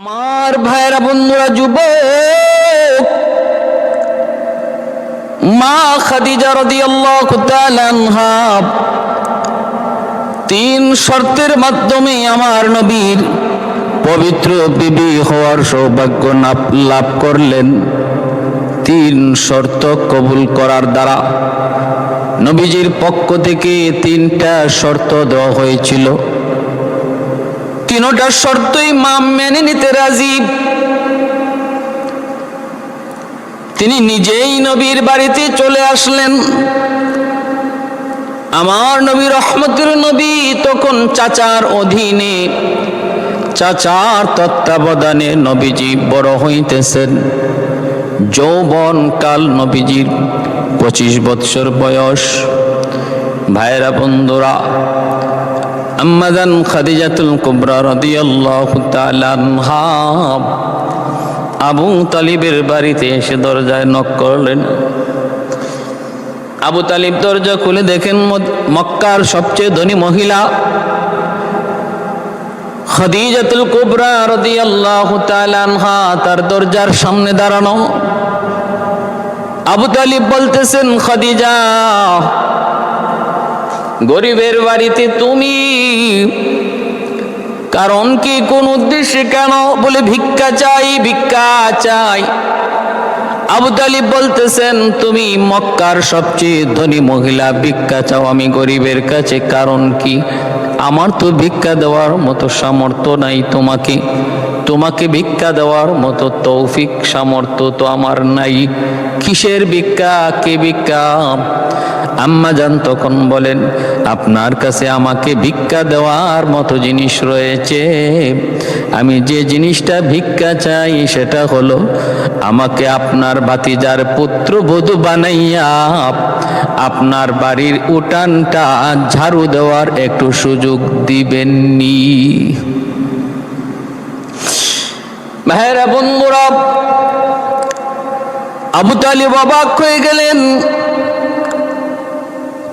আমার ভাইরা বন্ধুরা, যুবক মা খাদিজা রাদিয়াল্লাহু তাআলা আনহা তিন শর্তের মাধ্যমে আমার নবীর পবিত্র বিবি হওয়ার সৌভাগ্য লাভ করলেন। তিন শর্ত কবুল করার দ্বারা নবীজির পক্ষ থেকে তিনটা শর্ত দেওয়া হয়েছিল। তিনটা শর্তই মা মেনে নিতে রাজি। তিনি নিজেই নবীর বাড়িতে চলে আসলেন। আমার নবী রহমতের নবী তখন চাচার অধীনে, চাচার তত্ত্বাবধানে নবীজি বড় হইতেছেন। যৌবন কাল নবীজির 25 বৎসর বয়স। ভাইরা বন্ধুরা, আম্মাজান খাদিজাতুল কুবরা রাদিয়াল্লাহু তাআলা আনহা আবু তালিবের বাড়িতে এসে দরজায় নক করলেন। আবু তালিব দরজা খুলে দেখেন মক্কার সবচেয়ে ধনী মহিলা খাদিজাতুল কুবরা রাদিয়াল্লাহু তাআলা আনহা তার দরজার সামনে দাঁড়ানো। আবু তালিব বলতেছেন, খাদিজা, গরিবের বাড়িতে তুমি, কারণ কি, কোন উদ্দেশ্যে, কেন? বলে ভিক্ষা চাই, ভিক্ষা চাই। আবু তালিব বলতেছেন, তুমি মক্কার সবচেয়ে ধনী মহিলা, ভিক্ষা চাও আমি গরিবের কাছে, কারণ কি? আমার তো ভিক্ষা দেওয়ার মতো সামর্থ্য নাই, তোমাকে ভিক্ষা দেওয়ার মতো তৌফিক সামর্থ্য তো আমার নাই। কিসের ভিক্ষা, কে ভিক্ষা? আম্মাজান তখন বলেন, আপনার কাছে আমাকে ভিক্ষা দেওয়ার মতো জিনিস রয়েছে। আমি যে জিনিসটা ভিক্ষা চাই সেটা হলো, আমাকে আপনার ভাতিজার পুত্রবধূ বানাইয়া আপনার বাড়ির উঠানটা ঝাড়ু দেওয়ার একটু সুযোগ দিবেননি। ভাইরা বন্ধুরা, আবু তালিব অবাক হয়ে গেলেন।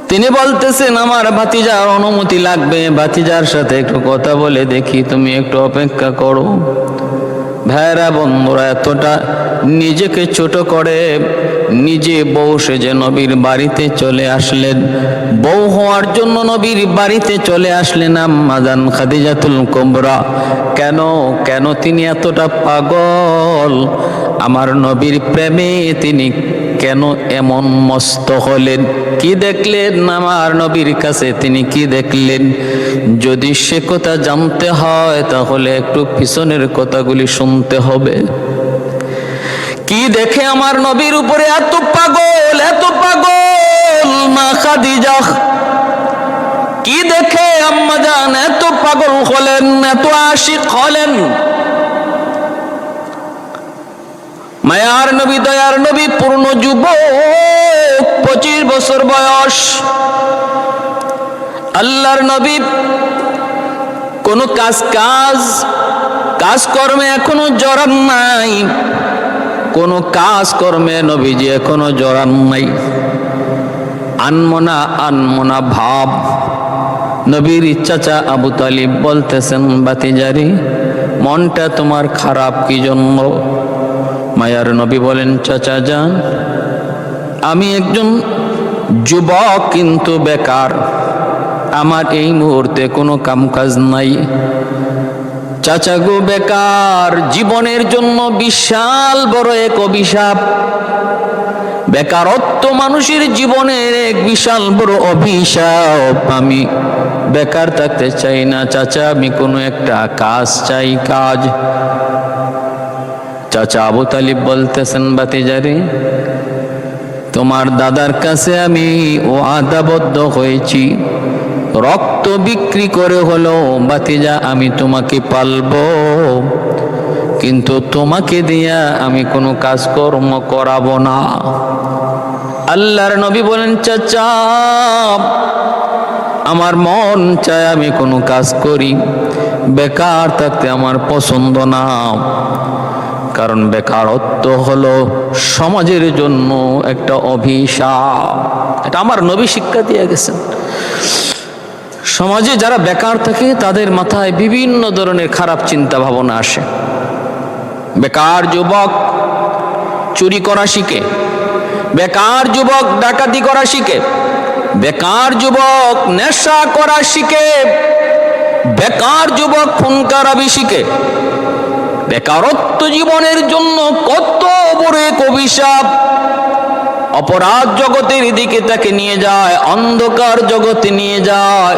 তিনি বলতেছেন, আমার ভাতিজার অনুমতি লাগবে, ভাতিজার সাথে একটু কথা বলে দেখি, তুমি একটু অপেক্ষা করো। ভাইরা বন্ধুরা, এতটা নিজেকে ছোট করে নিজে বউ সেজে নবীর বাড়িতে চলে আসলেন। বউ হওয়ার জন্য নবীর বাড়িতে চলে আসলেন আম্মাজান খাদিজাতুল কুবরা। কেন তিনি এতটা পাগল? আমার নবীর প্রেমে তিনি কেন এমন মস্ত হলেন? কি দেখলেন আমার নবীর কাছে? তিনি কি দেখলেন? যদি সে কথা জানতে হয় তাহলে একটু পিছনের কথাগুলি শুনতে হবে। কি দেখে আমার নবীর উপরে এত পাগল মা খাদিজা? কি দেখে আম্মাজান এত পাগল হলেন, এত আশিক হলেন? মায়ার নবী, দয়ার নবী, পূর্ণ যুবক, 25 বছর বয়স। আল্লাহর নবী কোনো কাজকর্মে এখনো জড়ান নাই, কোনো কাজকর্মে নবীজি এখনো জড়ান নাই। আনমনা ভাব। নবীর চাচা আবু তালিব বলতেছেন, ভাতিজারি, মনটা তোমার খারাপ কি জন্য? মায়ার নবী বলেন, চাচা যান, আমি একজন যুবক কিন্তু বেকার, আমার এই মুহূর্তে কোনো কামকাজ নাই। চাচা গো, বেকার জীবনের জন্য বিশাল বড় এক অভিশাপ। বেকারত্ব মানুষের জীবনের এক বিশাল বড় অভিশাপ। আমি বেকার থাকতে চাই না চাচা, আমি কোনো একটা কাজ চাই, কাজ। চাচা আবু তালিব বলতেছেন, ভাতিজারে, তোমার দাদার কাছে আমি ওয়াদাবদ্ধ হয়েছি, রক্ত বিক্রি করে হলো ভাতিজা আমি তোমাকে পালবো, কিন্তু তোমাকে দিয়া আমি কোনো কাজকর্ম করাবো না। আল্লাহর নবী বলেন, চাচা, আমার মন চায় আমি কোনো কাজ করি, বেকার থাকতে আমার পছন্দ না। কারণ বেকারত্ব হলো সমাজের জন্য একটা অভিশাপ। এটা আমার নবী শিক্ষা দিয়ে গেছেন। সমাজে যারা বেকার থাকে তাদের মাথায় বিভিন্ন ধরনের খারাপ চিন্তা ভাবনা আসে। বেকার যুবক চুরি করা শিখে, বেকার যুবক ডাকাতি করা শিখে, বেকার যুবক নেশা করা শিখে, বেকার যুবক খুন খারাপি শিখে। বেকারত্ব জীবনের জন্য কত বড় এক অভিশাপ। অপরাধ জগতের দিকে তাকে নিয়ে যায়, অন্ধকার জগতে নিয়ে যায়।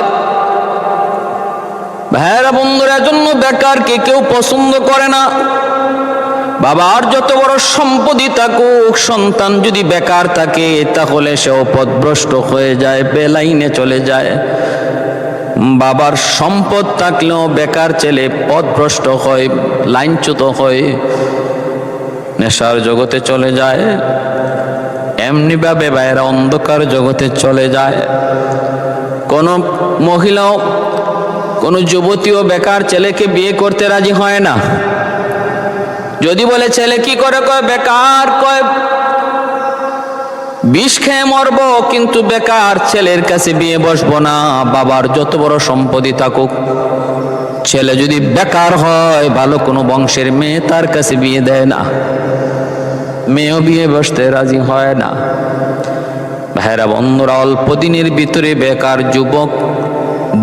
ভাইরা বন্ধুরা, জন্য বেকারকে কেউ পছন্দ করে না। বাবার যত বড় সম্পত্তি থাকুক, সন্তান যদি বেকার থাকে তাহলে সেও পথভ্রষ্ট হয়ে যায়, বেলাইনে চলে যায়। বাবার সম্পদ থাকলেও বেকার ছেলে পথভ্রষ্ট হয়, লাইনচ্যুত হয়, নেশার জগতে চলে যায়। এমনি ভাবে ভাইরা অন্ধকার জগতে চলে যায়। কোন মহিলাও, কোন যুবতীও বেকার ছেলেকে বিয়ে করতে রাজি হয় না। যদি বলে ছেলে কি করে, কয় বেকার, কয় বিষ খেয়ে মরবো, কিন্তু বেকার ছেলের কাছে বিয়ে বসবো না। বাবার যত বড় সম্পত্তি থাকুক, ছেলে যদি বেকার হয়, ভালো কোনো বংশের মেয়ে তার কাছে বিয়ে দেয় না, মেয়েও বিয়ে বসতে রাজি হয় না। ভাইরা বন্ধুরা, অল্প দিনের ভিতরে বেকার যুবক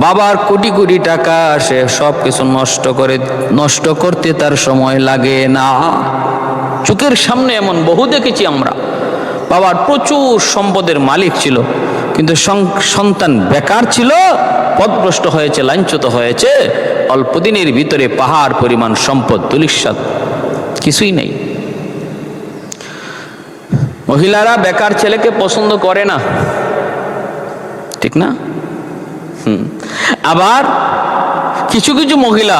বাবার কোটি কোটি টাকা সে সব কিছু নষ্ট করতে তার সময় লাগে না। চোখের সামনে এমন বহু দেখেছি আমরা। বাবার প্রচুর সম্পদের মালিক ছিল, কিন্তু সন্তান বেকার ছিল, পথভ্রষ্ট হয়েছে, লাঞ্ছিত হয়েছে। অল্প দিনের ভিতরে পাহাড় পরিমাণ সম্পদ, ধূলিসাৎ, কিছুই নেই। মহিলারা বেকার ছেলেকে পছন্দ করে না, ঠিক না? আবার কিছু কিছু মহিলা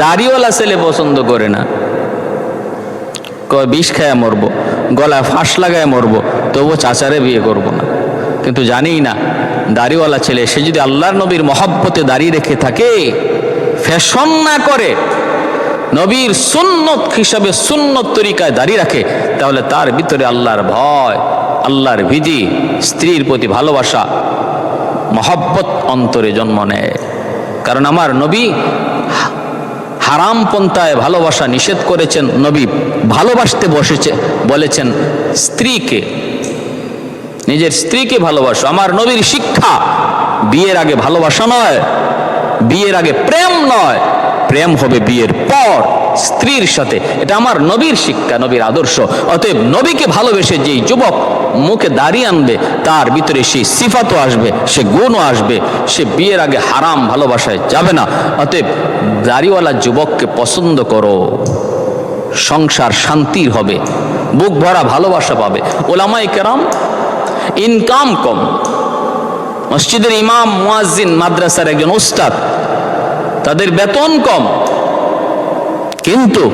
দাড়িওয়ালা ছেলে পছন্দ করে না, কয় বিষ খায় মরবো, গলায় ফাঁস লাগায় মরবো, তবু চাচারে বিয়ে করব না। কিন্তু জানি না, দাড়িওয়ালা ছেলে সে যদি আল্লাহর নবীর মহব্বতে দাঁড়িয়ে রেখে থাকে, ফ্যাশন না করে, নবীর সুন্নত হিসাবে সুন্নত তরিকায় দাঁড়িয়ে রাখে, তাহলে তার ভিতরে আল্লাহর ভয়, আল্লাহর ভীতি, স্ত্রীর প্রতি ভালোবাসা, মহব্বত অন্তরে জন্ম নেয়। কারণ আমার নবী হারাম পন্থায় ভালোবাসা নিষেধ করেছেন। নবী ভালোবাসতে বলেছেন স্ত্রীকে, নিজের স্ত্রীকে ভালোবাসো। আমার নবীর শিক্ষা বিয়ের আগে ভালোবাসা নয়, বিয়ের আগে প্রেম নয়, প্রেম হবে বিয়ের পর স্ত্রীর সাথে। এটা আমার নবীর শিক্ষা, নবীর আদর্শ। অতএব নবীকে ভালোবেসে যেই যুবক মুখে দাড়ি আনবে, তার ভিতরে সেই সিফাতও আসবে, সে গুণও আসবে, সে বিয়ের আগে হারাম ভালোবাসায় যাবে না। অতএব দাড়িওয়ালা যুবককে পছন্দ করো, সংসার শান্তির হবে, বুক ভরা ভালোবাসা পাবে। ওলামায়ে কেরাম ইনকাম কম, মসজিদের ইমাম, মুয়াজ্জিন, মাদ্রাসার একজন উস্তাদ, তাদের বেতন কম, কিন্তু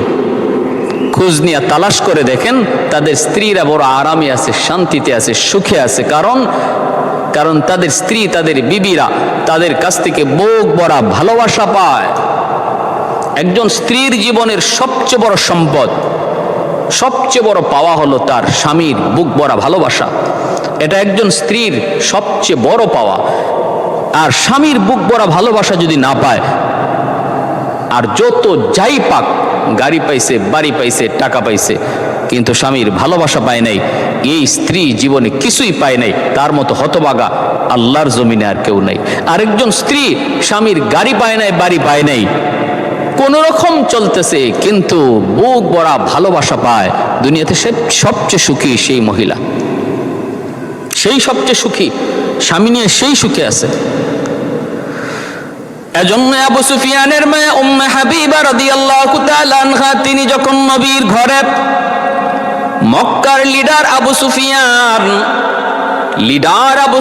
খোঁজ নিয়ে তালাশ করে দেখেন তাদের স্ত্রীরা বড় আরামে আছে, শান্তিতে আছে, সুখে আছে। কারণ তাদের স্ত্রী, তাদের বিবিরা তাদের কাছ থেকে বুক ভরা ভালোবাসা পায়। একজন স্ত্রীর জীবনের সবচেয়ে বড় সম্পদ, সবচেয়ে বড় পাওয়া হলো তার স্বামীর বুক ভরা ভালোবাসা। এটা একজন স্ত্রীর সবচেয়ে বড় পাওয়া। আর স্বামীর বুক ভরা ভালোবাসা যদি না পায়, আর যত যাই পাক, গাড়ি পাইছে, বাড়ি পাইছে, টাকা পাইছে, কিন্তু স্বামীর ভালোবাসা পায় নাই, এই স্ত্রী জীবনে কিছুই পায় নাই। তার মতো হতভাগা আল্লাহর জমিনে আর কেউ নাই। আরেকজন স্ত্রী স্বামীর গাড়ি পায় নাই, বাড়ি পায় নাই, কোন রকম চলতেছে, কিন্তু বুক ভরা ভালোবাসা পায়। দুনিয়াতে সবচেয়ে সুখী সেই মহিলা, সেই সবচেয়ে সুখী, স্বামী নিয়ে সেই সুখে আছে। এজন্য আবু সুফিয়ানের মেয়ে উম্মে হাবিবা রাদিয়াল্লাহু তাআলা আনহা, তিনি যখন নবীর ঘরে, মক্কার লিডার আবু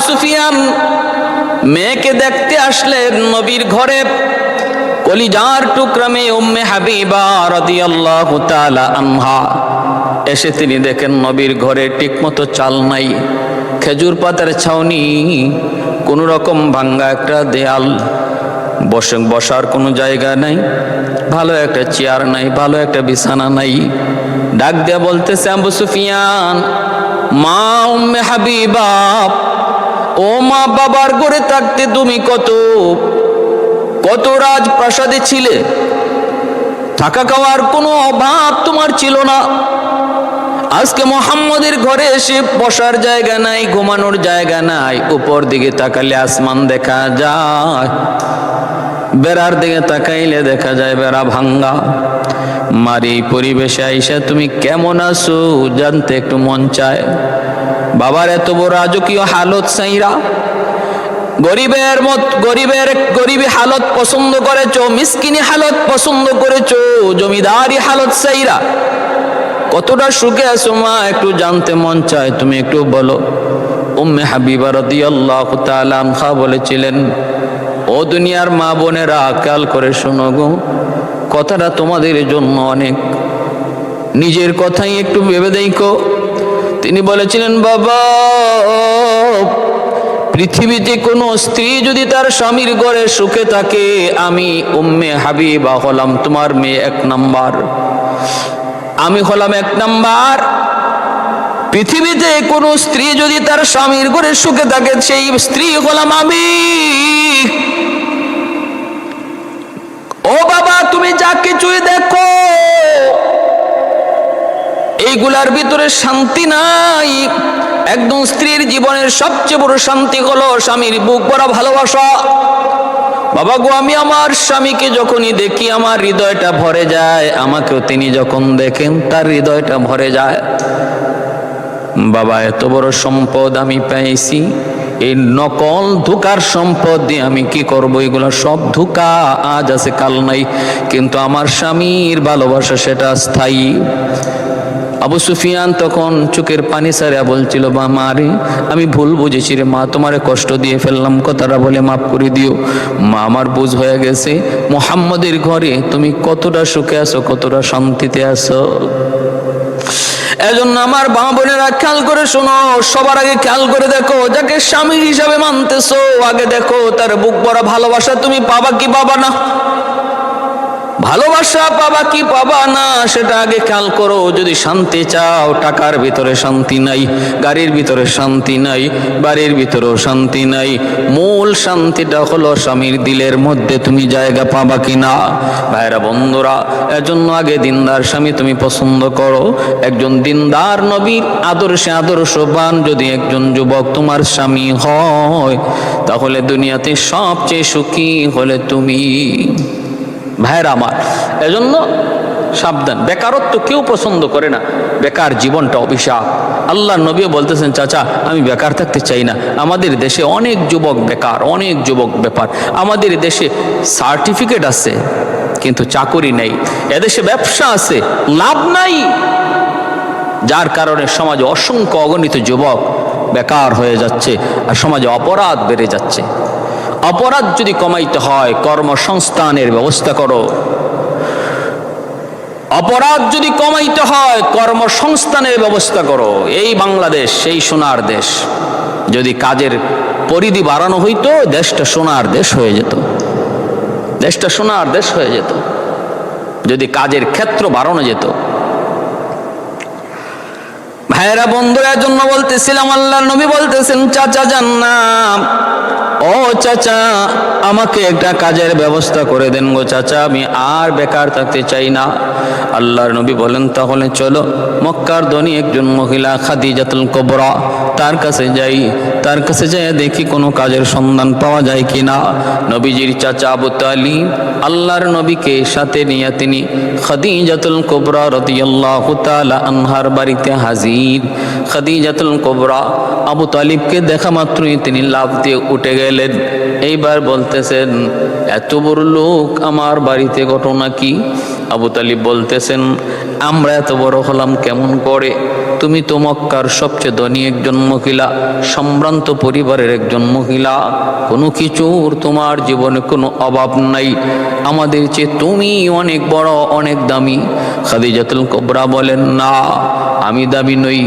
সুফিয়ান মেয়েকে দেখতে আসলেন নবীর ঘরে। কলিজার টুকরা মেয়ে উম্মে হাবিবা রাদিয়াল্লাহু তাআলা আনহা এসে তিনি দেখেন নবীর ঘরে ঠিকমতো চাল নাই, খেজুর পাতার ছাউনি, কোন রকম ভাঙ্গা একটা দেয়াল, বসার কোনো জায়গা নাই, ভালো একটা চেয়ার নাই, ভালো একটা বিছানা নাই। ডাক দেয়া বলতেছে, আবু সুফিয়ান, মা উম্মে হাবিবা, ও মা, বাবার ঘরে থাকতে তুমি কত রাজপ্রাসাদে ছিলে, থাকা খাওয়ার কোনো অভাব তোমার ছিল না। আজকে মুহাম্মদের ঘরে এসে বসার জায়গা নাই, ঘুমানোর জায়গা নাই। উপর দিকে তাকালে আসমান দেখা যায়, বেড়ার দিকে তাকাইলে দেখা যায় বেড়া ভাঙ্গা। মার এই পরিবেশে আইসা তুমি কেমন আছো জানতে একটু মন চায়। বাবার এত বড় রাজকীয় হালত সাইরা গরিবী হালত পছন্দ করেছো, মিসকিনি হালত পছন্দ করেছো, জমিদারি হালত সাইরা কতটা সুখে আছো মা একটু জানতে মন চায়। তুমি একটু বলো। উম্মে হাবিবা রাদিয়াল্লাহু তাআলা আনহা বলেছিলেন, ও দুনিয়ার মা বোনেরা খেয়াল করে শোনো গো, কথাটা তোমাদের জন্য অনেক, নিজের কথাই একটু ভেবে দেখো। তিনি বলেছিলেন, বাবা পৃথিবীতে কোনো স্ত্রী যদি তার স্বামীর ঘরে সুখে থাকে, আমি উম্মে হাবিবা হলাম তোমার মেয়ে 1 নাম্বার, আমি হলাম 1 নাম্বার। পৃথিবীতে কোনো স্ত্রী যদি তার স্বামীর ঘরে সুখে থাকে, সেই স্ত্রী হলাম আমি। ও বাবা তুমি যা কিছুই দেখো, এইগুলার ভিতরে শান্তি নাই। একদম স্ত্রীর জীবনের সবচেয়ে বড় শান্তি হলো স্বামীর বুক ভরা ভালোবাসা। বাবা গো, আমি আমার স্বামীকে যখনই দেখি আমার হৃদয়টা ভরে যায়, আমাকেও তিনি যখন দেখেন তার হৃদয়টা ভরে যায়। বাবা এত বড় সম্পদ আমি পেয়েছি, এই নকল ধোঁকার সম্পদ দিয়ে আমি কি করব? এগুলো সব ধোঁকা, আজ আছে কাল নাই, কিন্তু আমার স্বামীর ভালোবাসা সেটা স্থায়ী। আবু সুফিয়ান তখন চোখের পানি ছাড়া বলছিল, বা মা রে আমি ভুল বুঝেছি রে মা, তোমারে কষ্ট দিয়ে ফেললাম, কথাটা বলে মাফ করে দিও মা, আমার বুঝ হয়ে গেছে। মুহাম্মদের ঘরে তুমি কতটা সুখে আছো, কতটা শান্তিতে আছো। এজন্য আমার মা বোনেরা খেয়াল করে শোনো, সবার আগে খেয়াল করে দেখো, যাকে স্বামী হিসাবে মানতেছো আগে দেখো তার বুক ভরা ভালোবাসা তুমি পাবা কি পাবা না, ভালোবাসা পাবা কি পাবা না সেটা আগে খেয়াল করো। যদি শান্তি চাও, টাকার ভিতরে শান্তি নাই, গাড়ির ভিতরে শান্তি নাই, বাড়ির ভিতরেও শান্তি নাই, মূল শান্তিটা হলো স্বামীর দিলের মধ্যে তুমি জায়গা পাবা কিনা। ভাইরা বন্ধুরা, এজন্য আগে দিনদার স্বামী তুমি পছন্দ করো। একজন দিনদার নবীর আদর্শে আদর্শবান যদি একজন যুবক তোমার স্বামী হয়, তাহলে দুনিয়াতে সবচেয়ে সুখী হলে তুমি। ভাইরা আমার, এজন্য সাবধান। বেকারত্ব কেউ পছন্দ করে না, বেকার জীবনটা অভিশাপ। আল্লাহ নবী বলতেছেন, চাচা আমি বেকার থাকতে চাই না। আমাদের দেশে অনেক যুবক বেকার, অনেক যুবক বেকার। আমাদের দেশে সার্টিফিকেট আছে কিন্তু চাকরি নেই, এদেশে ব্যবসা আছে লাভ নাই, যার কারণে সমাজে অসংখ্য অগণিত যুবক বেকার হয়ে যাচ্ছে আর সমাজে অপরাধ বেড়ে যাচ্ছে। অপরাধ যদি কমাইতে হয়, কর্মসংস্থানের ব্যবস্থা করো। অপরাধ যদি কমাইতে হয়, কর্মসংস্থানের ব্যবস্থা করো। এই বাংলাদেশ সেই সোনার দেশ, যদি কাজের পরিধি বাড়ানো হইতো দেশটা সোনার দেশ হয়ে যেত, দেশটা সোনার দেশ হয়ে যেত যদি কাজের ক্ষেত্র বাড়ানো যেত। ভাইরা বন্ধুরা, জন্য বলতেছিলাম, আল্লাহর নবী বলতেছেন, চাচা জান্নাত, ও চাচা আমাকে একটা কাজের ব্যবস্থা করে দেন গো চাচা, আমি আর বেকার থাকতে চাই না। আল্লাহর নবী বলেন, তাহলে চলো মক্কার ধনী একজন মহিলা খাদিজাতুল কুবরা, তার কাছে যাই, তার কাছে যাই দেখি কোনো কাজের সন্ধান পাওয়া যায় কিনা। নবীজির চাচা আবু তালিব আল্লাহর নবীকে সাথে নিয়ে তিনি খাদিজাতুল কুবরা রাদিয়াল্লাহু তাআলা আনহার বাড়িতে হাজির। খাদিজাতুল কুবরা আবু তালিবকে দেখা মাত্রই তিনি লাফ দিয়ে উঠে গেলেন। এইবার বলতেছেন, এত বড় লোক আমার বাড়িতে, ঘটনা কি? আবু তালিব বলতেছেন, আমরা এত বড় হলাম কেমন করে? তুমি তো মক্কার সবচেয়ে ধনী একজন মহিলা, সম্ভ্রান্ত পরিবারের একজন মহিলা, কোনো কিছুর তোমার জীবনে কোনো অভাব নাই, আমাদের চেয়ে তুমি অনেক বড়, অনেক দামি। খাদিজাতুল কুবরা বলেন, না আমি দামি নই,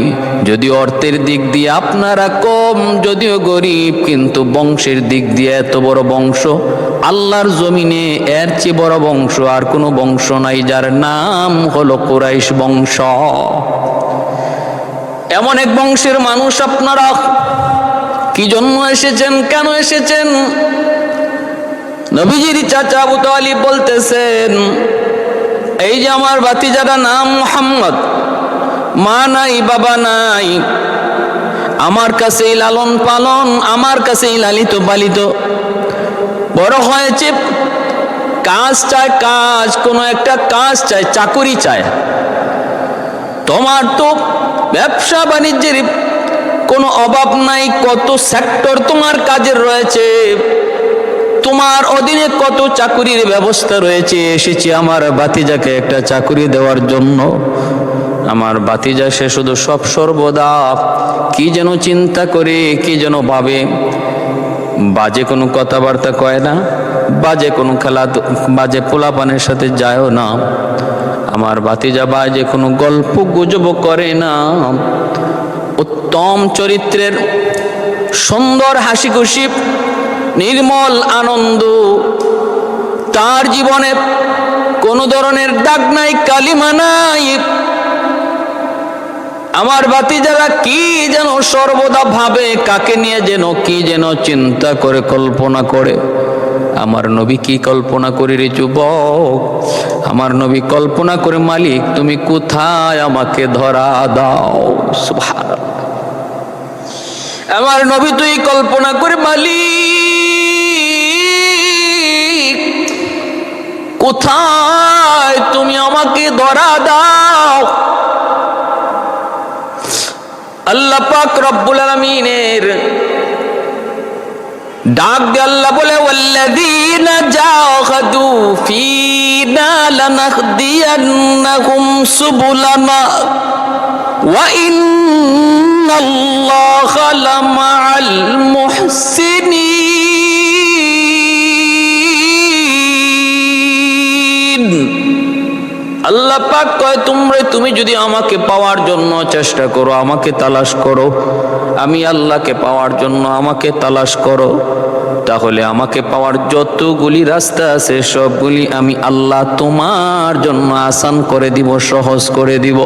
যদিও অর্থের দিক দিয়ে আপনারা কম, যদিও গরিব, কিন্তু বংশের দিক দিয়ে এত বড় বংশ, আল্লাহর জমিনে এর চেয়ে বড় বংশ আর কোনো বংশ নাই, যার নাম হলো কুরাইশ বংশ। এমন এক বংশের মানুষ আপনারা, কি জন্য এসেছেন, কেন এসেছেন? নবীজির চাচা আবু তালিব বলতেছেন, এই যে আমার ভাতিজাটা নাম মুহাম্মদ, মা নাই বাবা নাই, আমার কাছেই লালন পালন, আমার কাছেই লালিত পালিত বড় হয়েছে। কাজ চায়, কাজ, কোনো একটা কাজ চায়, চাকুরি চায়। তোমার তো ব্যবসা বাণিজ্যের কোনো অভাব নাই, কত সেক্টর তোমার কাজের রয়েছে, তোমার অধীনে কত চাকুরির ব্যবস্থা রয়েছে। এসেছি আমার ভাতিজাকে একটা চাকুরি দেওয়ার জন্য। আমার ভাতিজা সে শুধু সব সর্বদা কি যেন চিন্তা করে, কি যেন ভাবে, বাজে কোনো কথাবার্তা কয় না, বাজে কোনো খেলা, বাজে পোলাপানের সাথে যায়ও না। আমার ভাতিজা বাজে কোনো গল্প গুজব করে না। উত্তম চরিত্রের, সুন্দর হাসি খুশি, নির্মল আনন্দ, তার জীবনে কোনো ধরনের দাগ নাই, কালিমা নাই। আমার ভাতিজারা কি যেন সর্বদা ভাবে, কাকে নিয়ে যেন কি যেন চিন্তা করে, কল্পনা করে। আমার নবী কি কল্পনা করে রে যুবক? আমার নবী কল্পনা করে, মালিক তুমি কোথায় আমাকে ধরা দাও। সুবহানাল্লাহ। আমার নবী তুই কল্পনা করে, মালিক কোথায় তুমি আমাকে ধরা দাও। আল্লাহ পাক রব্বুল আলামিনের ডাক দিয়ে আল্লাহ বলে, ওয়াল্লাযীনা জাহাদু ফীনা লানাহদিয়ান্নাহুম সুবুলানা ওয়া ইন্নাল্লাহা লামাআল মুহসিনিন। আল্লাহ পাক কয়, তুমি যদি আমাকে পাওয়ার জন্য চেষ্টা করো, আমাকে তালাশ করো, আমি আল্লাহকে পাওয়ার জন্য আমাকে তালাশ করো, তাহলে আমাকে পাওয়ার যতগুলি রাস্তা আছে সবগুলি আমি আল্লাহ তোমার জন্য আসান করে দিব, সহজ করে দিব।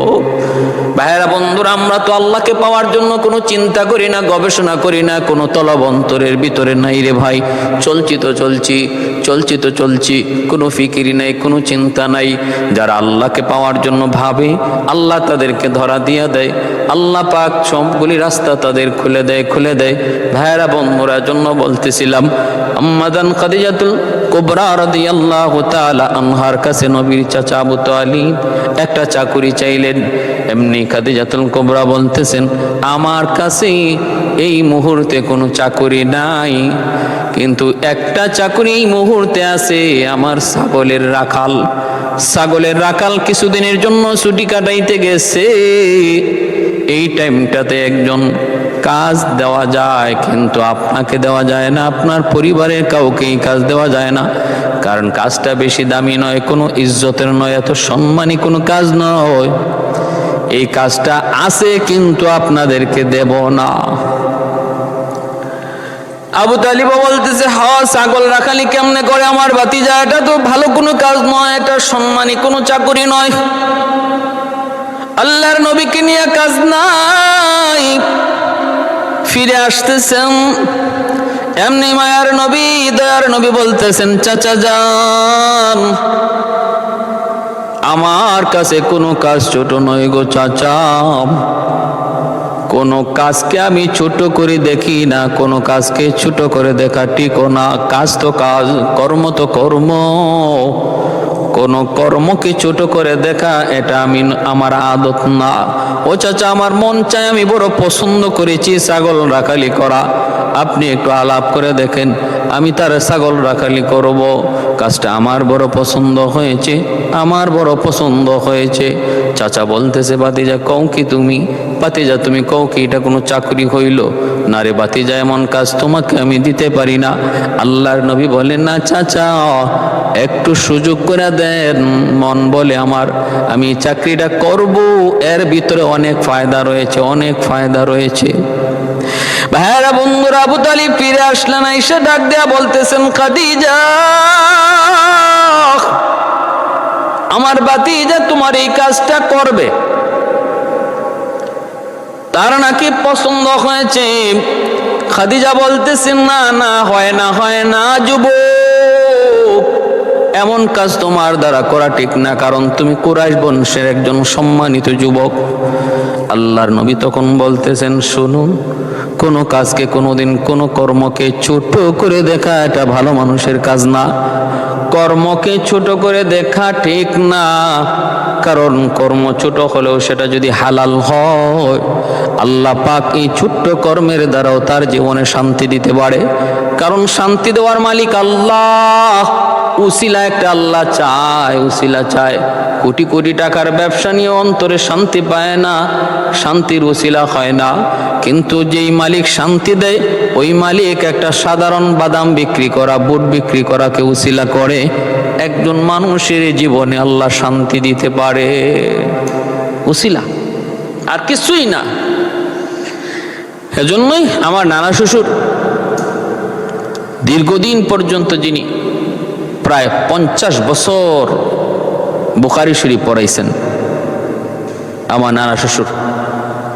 ভাইয়েরা বন্ধুরা, আমরা তো আল্লাহকে পাওয়ার জন্য কোনো চিন্তা করি না, গবেষণা করি না, কোনো তলব অন্তরের ভিতরে নাই রে ভাই। চলছি তো চলছি, কোনো ফিকিরি নাই, কোনো চিন্তা নাই। যারা আল্লাহকে পাওয়ার জন্য ভাবে, আল্লাহ তাদেরকে ধরা দিয়ে দেয়। আল্লাহ পাক সবগুলি রাস্তা তাদের খুলে দেয়। ভাইয়েরা বন্ধুরা, জন্য বলতেছিলাম, আম্মাদান খাদিজাতুল কুবরা রাদিয়াল্লাহু তাআলা আনহার কাছে নবীর চাচা আবু তালিব একটা চাকুরি চাইলেন। এমনি খাদিজাতুল কুবরা বলতেছেন, আমার কাছে এই মুহূর্তে কোনো চাকুরি নাই, কিন্তু একটা চাকুরি এই মুহূর্তে আছে, আমার ছাগলের রাখাল কিছুদিনের জন্য ছুটি কাটাইতে গেছে। এই টাইমটাতে একজন কাজ দেওয়া যায়, কিন্তু আপনাকে দেওয়া যায় না, আপনার পরিবারের কাউকেই কাজ দেওয়া যায় না। কারণ কাজটা বেশি দামি নয়, কোনো ইজ্জতের নয়, এত সম্মানী কোনো কাজ নয়। এই কাজটা আছে, কিন্তু আপনাদেরকে দেব না। আবু তালিব বলতেছে, ছাগল রাখালি কেমনে করে আমার ভাতিজা? এটা তো ভালো কোনো কাজ নয়, এটা সম্মানী কোনো চাকরি নয়। আল্লাহর নবীকে নিয়ে কাজ নাই। ফিরে আসতেছেন, এমনি মায়ার নবী, দয়ার নবী বলতেছেন, চাচা যান, আমার কাছে কোনো কাজ ছোট নয় গো চাচা। কোনো কাজকে আমি ছোট করে দেখি না, কোনো কাজকে ছোট করে দেখা ঠিক না। কাজ তো কাজ, কর্ম তো কর্ম। কোনো কর্মকে ছোট করে দেখা এটা আমার আদত না। ও চাচা, আমার মন চায়, আমি বড় পছন্দ করেছি ছাগল রাখালি করা। আপনি একটু আলাপ করে দেখেন, আমি তার ছাগল রাখালি করব। কাজটা আমার বড় পছন্দ হয়েছে। চাচা বলতেছে, ভাতিজা কও কি তুমি? ভাতিজা তুমি কও কি এটা কোনো চাকরি হইল? না রে ভাতিজা, এমন কাজ তোমাকে আমি দিতে পারি না। আল্লাহর নবী বলেন, না চাচা, একটু সুযোগ করে দেন। মন বলে আমার, আমি চাকরিটা করব, এর ভিতরে অনেক ফায়দা রয়েছে। ভাইরা বন্ধুরা, আবু তালিব ফিরে আসলেন, আয়েশা ডাক দেয়া বলতেছেন, খাদিজা, আমার ভাতিজা তোমার এই কাজটা করবে, তার নাকি পছন্দ হয়েছে। খাদিজা বলতেছেন, না হয় না যুবক, এমন কাজ তোমার দ্বারা করা ঠিক না, কারণ তুমি কুরাইশ বংশের একজন সম্মানিত যুবক। আল্লাহর নবী তখন বলতেছেন, শুনুন, কোনো কাজকে কোনোদিন কোনো কর্মকে ছোট করে দেখা এটা ভালো মানুষের কাজ না। কর্মকে ছোট করে দেখা ঠিক না, কারণ কর্ম ছোট হলেও সেটা যদি হালাল হয়, আল্লাহ পাক এই ছোট্ট কর্মের দ্বারাও তার জীবনে শান্তি দিতে পারে। কারণ শান্তি দেওয়ার মালিক আল্লাহ। উসিলা একটা আল্লাহ চায়, উসিলা চায়। কোটি কোটি টাকার ব্যবসা নিয়ে অন্তরে শান্তি পায় না, শান্তির উসিলা হয় না। কিন্তু যেই মালিক শান্তি দেয়, ওই মালিক একটা সাধারণ বাদাম বিক্রি করা, বুট বিক্রি করাকে উসিলা করে একজন মানুষের জীবনে আল্লাহ শান্তি দিতে পারে। উসিলা, আর কিছুই না। এজন্যই আমার নানা শ্বশুর দীর্ঘদিন পর্যন্ত, যিনি প্রায় 50 বছর বুখারী শরীফ পড়াইছেন, আমার নানা শ্বশুর,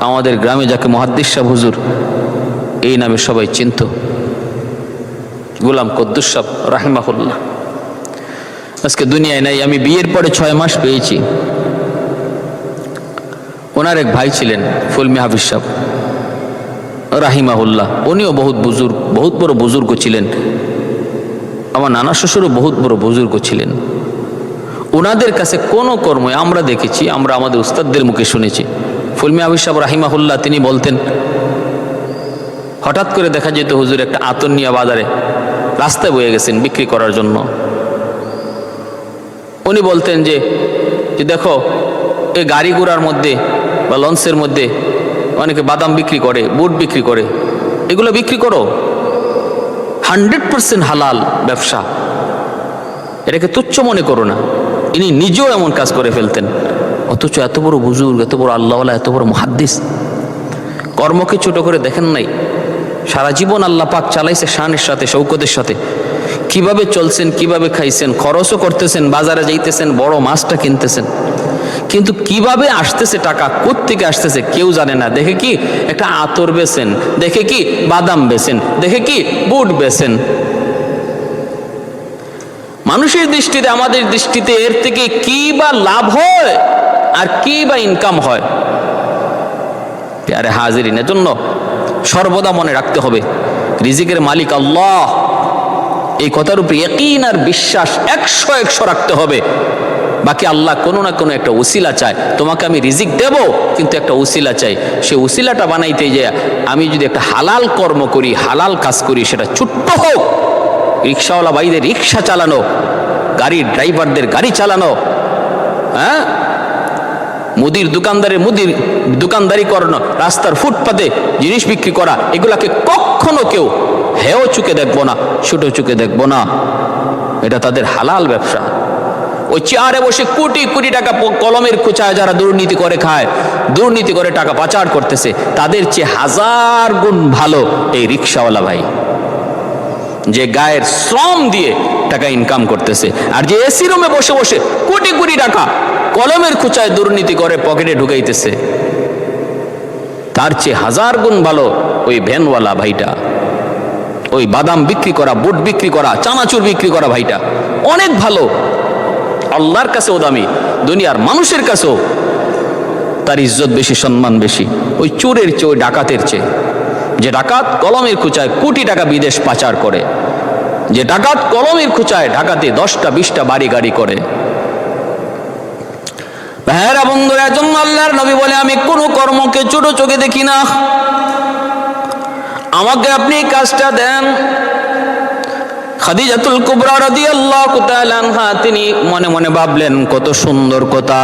আমাদের গ্রামে যাকে মুহাদ্দিস সাহেব হুজুর এই নামে সবাই চিনত, গোলাম কুদ্দুস সাহেব রাহিমাহুল্লাহ, আজকে দুনিয়ায় নাই। আমি বিয়ের পরে 6 মাস পেয়েছি। ওনার এক ভাই ছিলেন ফুলমি হাফিজ সাহেব রাহিমাহুল্লাহ, উনিও বহুত বুজুর্গ, বহুত বড় বুজুর্গ ছিলেন। আমার নানা শ্বশুরও বহুত বড় বুজুর্গ ছিলেন। ওনাদের কাছে কোনো কর্মই আমরা দেখেছি, আমরা আমাদের উস্তাদদের মুখে শুনেছি। ফুলমি হাফিজ সাহেব রাহিমাহুল্লাহ তিনি বলতেন, হঠাৎ করে দেখা যেত হুজুর একটা আতর নিয়ে বাজারে রাস্তায় বয়ে গেছেন বিক্রি করার জন্য। উনি বলতেন যে দেখো, এই গাড়ি ঘোড়ার মধ্যে বা লঞ্চের মধ্যে অনেকে বাদাম বিক্রি করে, বুট বিক্রি করে, এগুলো বিক্রি করো, 100% হালাল ব্যবসা, এটাকে তুচ্ছ মনে করো না। ইনি নিজেও এমন কাজ করে ফেলতেন, অথচ এত বড় বুজুর্গ, এত বড় আল্লাহওয়ালা, এত বড় মুহাদ্দিস, কর্মকে ছোট করে দেখেন নাই। সারা জীবন আল্লাহ পাক চালাইছে শানের সাথে, শৌকতের সাথে। কিভাবে চলছেন, কিভাবে খাইছেন, খরচও করতেছেন, বাজারে যাইতেছেন, বড় মাছটা কিনতেছেন, কিন্তু কিভাবে আসতেছে টাকা, কোত্থেকে আসতেছে কেউ জানে না। দেখে কি একটা আতর বেচেন, দেখে কি বাদাম বেচেন, দেখে কি বুট বেচেন। মানুষের দৃষ্টিতে, আমাদের দৃষ্টিতে এর থেকে কি বা লাভ হয় আর কি বা ইনকাম হয়? প্যারে হাজিরিনের জন্য সর্বদা মনে রাখতে হবে, রিজিকের মালিক আল্লাহ। এই কথার উপরে ইয়াকিন আর বিশ্বাস 100 রাখতে হবে। বাকি আল্লাহ কোনো না কোনো একটা উসিলা চায়। তোমাকে আমি রিজিক দেব, কিন্তু একটা উসিলা চাই। সে উসিলাটা বানাইতে যে আমি যদি একটা হালাল কর্ম করি, হালাল কাজ করি, সেটা ছোট্ট হোক, রিক্সাওয়ালা ভাইদের রিক্সা চালানো, গাড়ির ড্রাইভারদের গাড়ি চালানো, হ্যাঁ, মুদির দোকানদারি করানো, রাস্তার ফুটপাতে জিনিস বিক্রি করা, এগুলাকে কখনো কেউ হেও চুকে দেখবো না, ছোট চুকে দেখবো না। এটা তাদের হালাল ব্যবসা। ওই চেয়ারে বসে কোটি কোটি টাকা কলমের খোঁচায় যারা দুর্নীতি করে খায়, দুর্নীতি করে টাকা পাচার করতেছে, তাদের চেয়ে 1000 গুণ ভালো এই রিক্সাওয়ালা ভাই, যে গায়ের শ্রম দিয়ে টাকা ইনকাম করতেছে। আর যে এসি রুমে বসে বসে কোটি কোটি টাকা কলমের খোঁচায় দুর্নীতি করে পকেটে ঢুকাইতেছে, তার চেয়ে 1000 গুণ ভালো ওই ভ্যানওয়ালা ভাইটা, ওই বাদাম বিক্রি করা, বুট বিক্রি করা, চানাচুর বিক্রি করা ভাইটা অনেক ভালো। আল্লাহর কাছেও দামি, দুনিয়ার মানুষের কাছেও তার ইজ্জত বেশি, সম্মান বেশি ওই চোরের চেয়ে, ওই ডাকাতের চেয়ে। যে ডাকাত কলমের খোঁচায় কোটি টাকা বিদেশ পাচার করে, যে ডাকাত কলমের খোঁচায় ঢাকাতে 10টা 20টা বাড়ি গাড়ি করে। ভাইয়েরা বন্ধুরা, জন্য আল্লাহর নবী বলে, আমি কোনো কর্মকে ছোট চোখে দেখি না, আমাকে আপনি কাজটা দেন। খাদিজাতুল কুবরা রাদিয়াল্লাহু তাআলা আনহা তিনি মনে মনে ভাবলেন, কত সুন্দর কথা,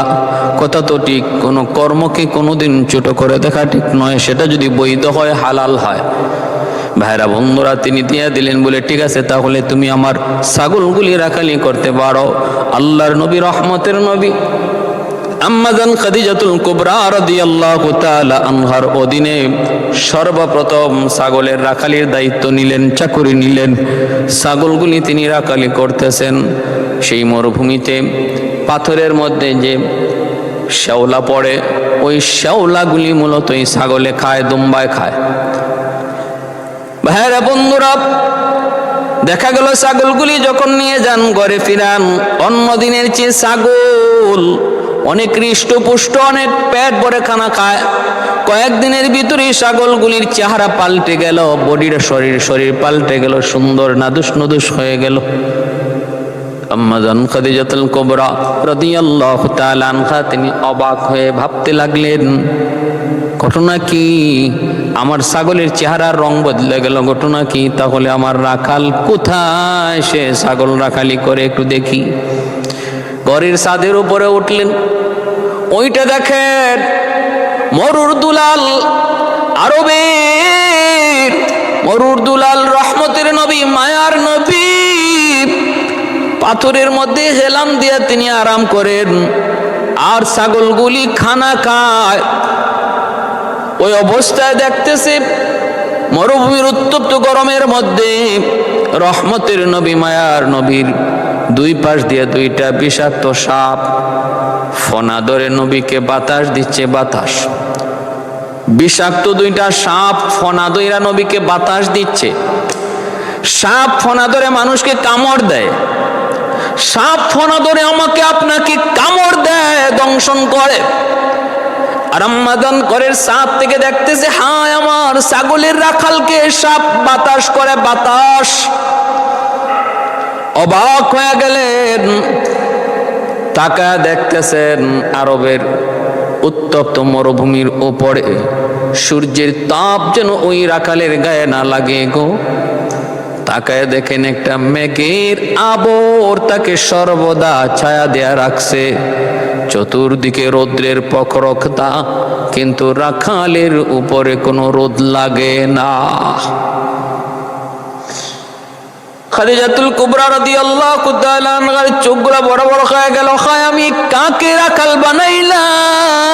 কথা তো ঠিক, কোনো কর্মকে কোনোদিন ছোট করে দেখা ঠিক নয়, সেটা যদি বৈধ হয়, হালাল হয়। ভাইরা বন্ধুরা, তিনি দিয়ে দিলেন, বলে ঠিক আছে, তাহলে তুমি আমার ছাগলগুলি রাখালি করতে পারো। আল্লাহর নবী, রহমতের নবী আম্মাজান খাদিজাতুল কুবরা রাদিয়াল্লাহু তাআলা আনহার অধীনে সর্বপ্রথম ছাগলের রাখালির দায়িত্ব নিলেন, চাকরি নিলেন। ছাগলগুলি তিনি রাখালি করতেছেন। সেই মরুভূমিতে পাথরের মধ্যে যে শ্যাওলা পড়ে, ওই শ্যাওলাগুলি মূলত এই ছাগলে খায়, দুম্বায় খায়। ভাইরা বন্ধুরা, দেখা গেল ছাগলগুলি যখন নিয়ে যান ঘরে ফিরান, অন্য দিনের চেয়ে ছাগল অনেক হৃষ্টপুষ্ট, অনেক পেট ভরে খানা খায়। কয়েকদিনের ভিতরেই ছাগলগুলির চেহারা পাল্টে গেল, বডির শরীর পাল্টে গেল, সুন্দর নাদুস নদুস হয়ে গেল। আম্মা জান খাদিজাতুল কুবরা রাদিয়াল্লাহু তাআলা আনহা তিনি অবাক হয়ে ভাবতে লাগলেন, ঘটনা কি? আমার ছাগলের চেহারার রং বদলে গেল, ঘটনা কি? তাহলে আমার রাখাল কোথায়? সে ছাগল রাখালি করে একটু দেখি। ঘরের ছাদের উপরে উঠলেন, ওইটা দেখেন মরুর দুলাল, আরবের মরুর দুলাল, রহমতের নবী, মায়ার নবী, পাথরের মধ্যে হেলাম দিয়ে তিনি আরাম করেন, আর ছাগলগুলি খানা খায়। ওই অবস্থায় দেখতেছে মরুভূমির উত্তপ্ত গরমের মধ্যে রহমতের নবী, মায়ার নবীর দুই পাশ দিয়ে দুইটা বিষাক্ত সাপ ফনা ধরে নবীকে বাতাস দিচ্ছে। বাতাস, বিষাক্ত দুইটা সাপ ফনা ধরে নবীকে বাতাস দিচ্ছে। সাপ ফনা ধরে মানুষকে কামড় দেয়, সাপ ফনা ধরে আমাকে আপনাকে কামড় দেয়, দংশন করে। আর আম্মা জান ঘরের ছাদ থেকে দেখতেছে, হায় আমার ছাগলের রাখালকে সাপ বাতাস করে, বাতাস। অবাক হয়ে গেলেন, তাকায় দেখতেছেন আরবের উত্তপ্ত মরুভূমির উপরে সূর্যের তাপ যেন ওই রাখালের গায়ে না লাগে গো। তাকায় দেখেন একটা মেঘের আবর তাকে সর্বদা ছায়া দেয়া রাখছে, চতুর্দিকে রৌদ্রের প্রখরতা, কিন্তু রাখালের উপরে কোনো রোদ লাগে না। খাদিজাতুল কুবরা রাদিয়াল্লাহু তাআলা আনহার চোখগুলো বড় বড় হয়ে গেল। হায় আমি কাকে রাখাল বানাইলাম,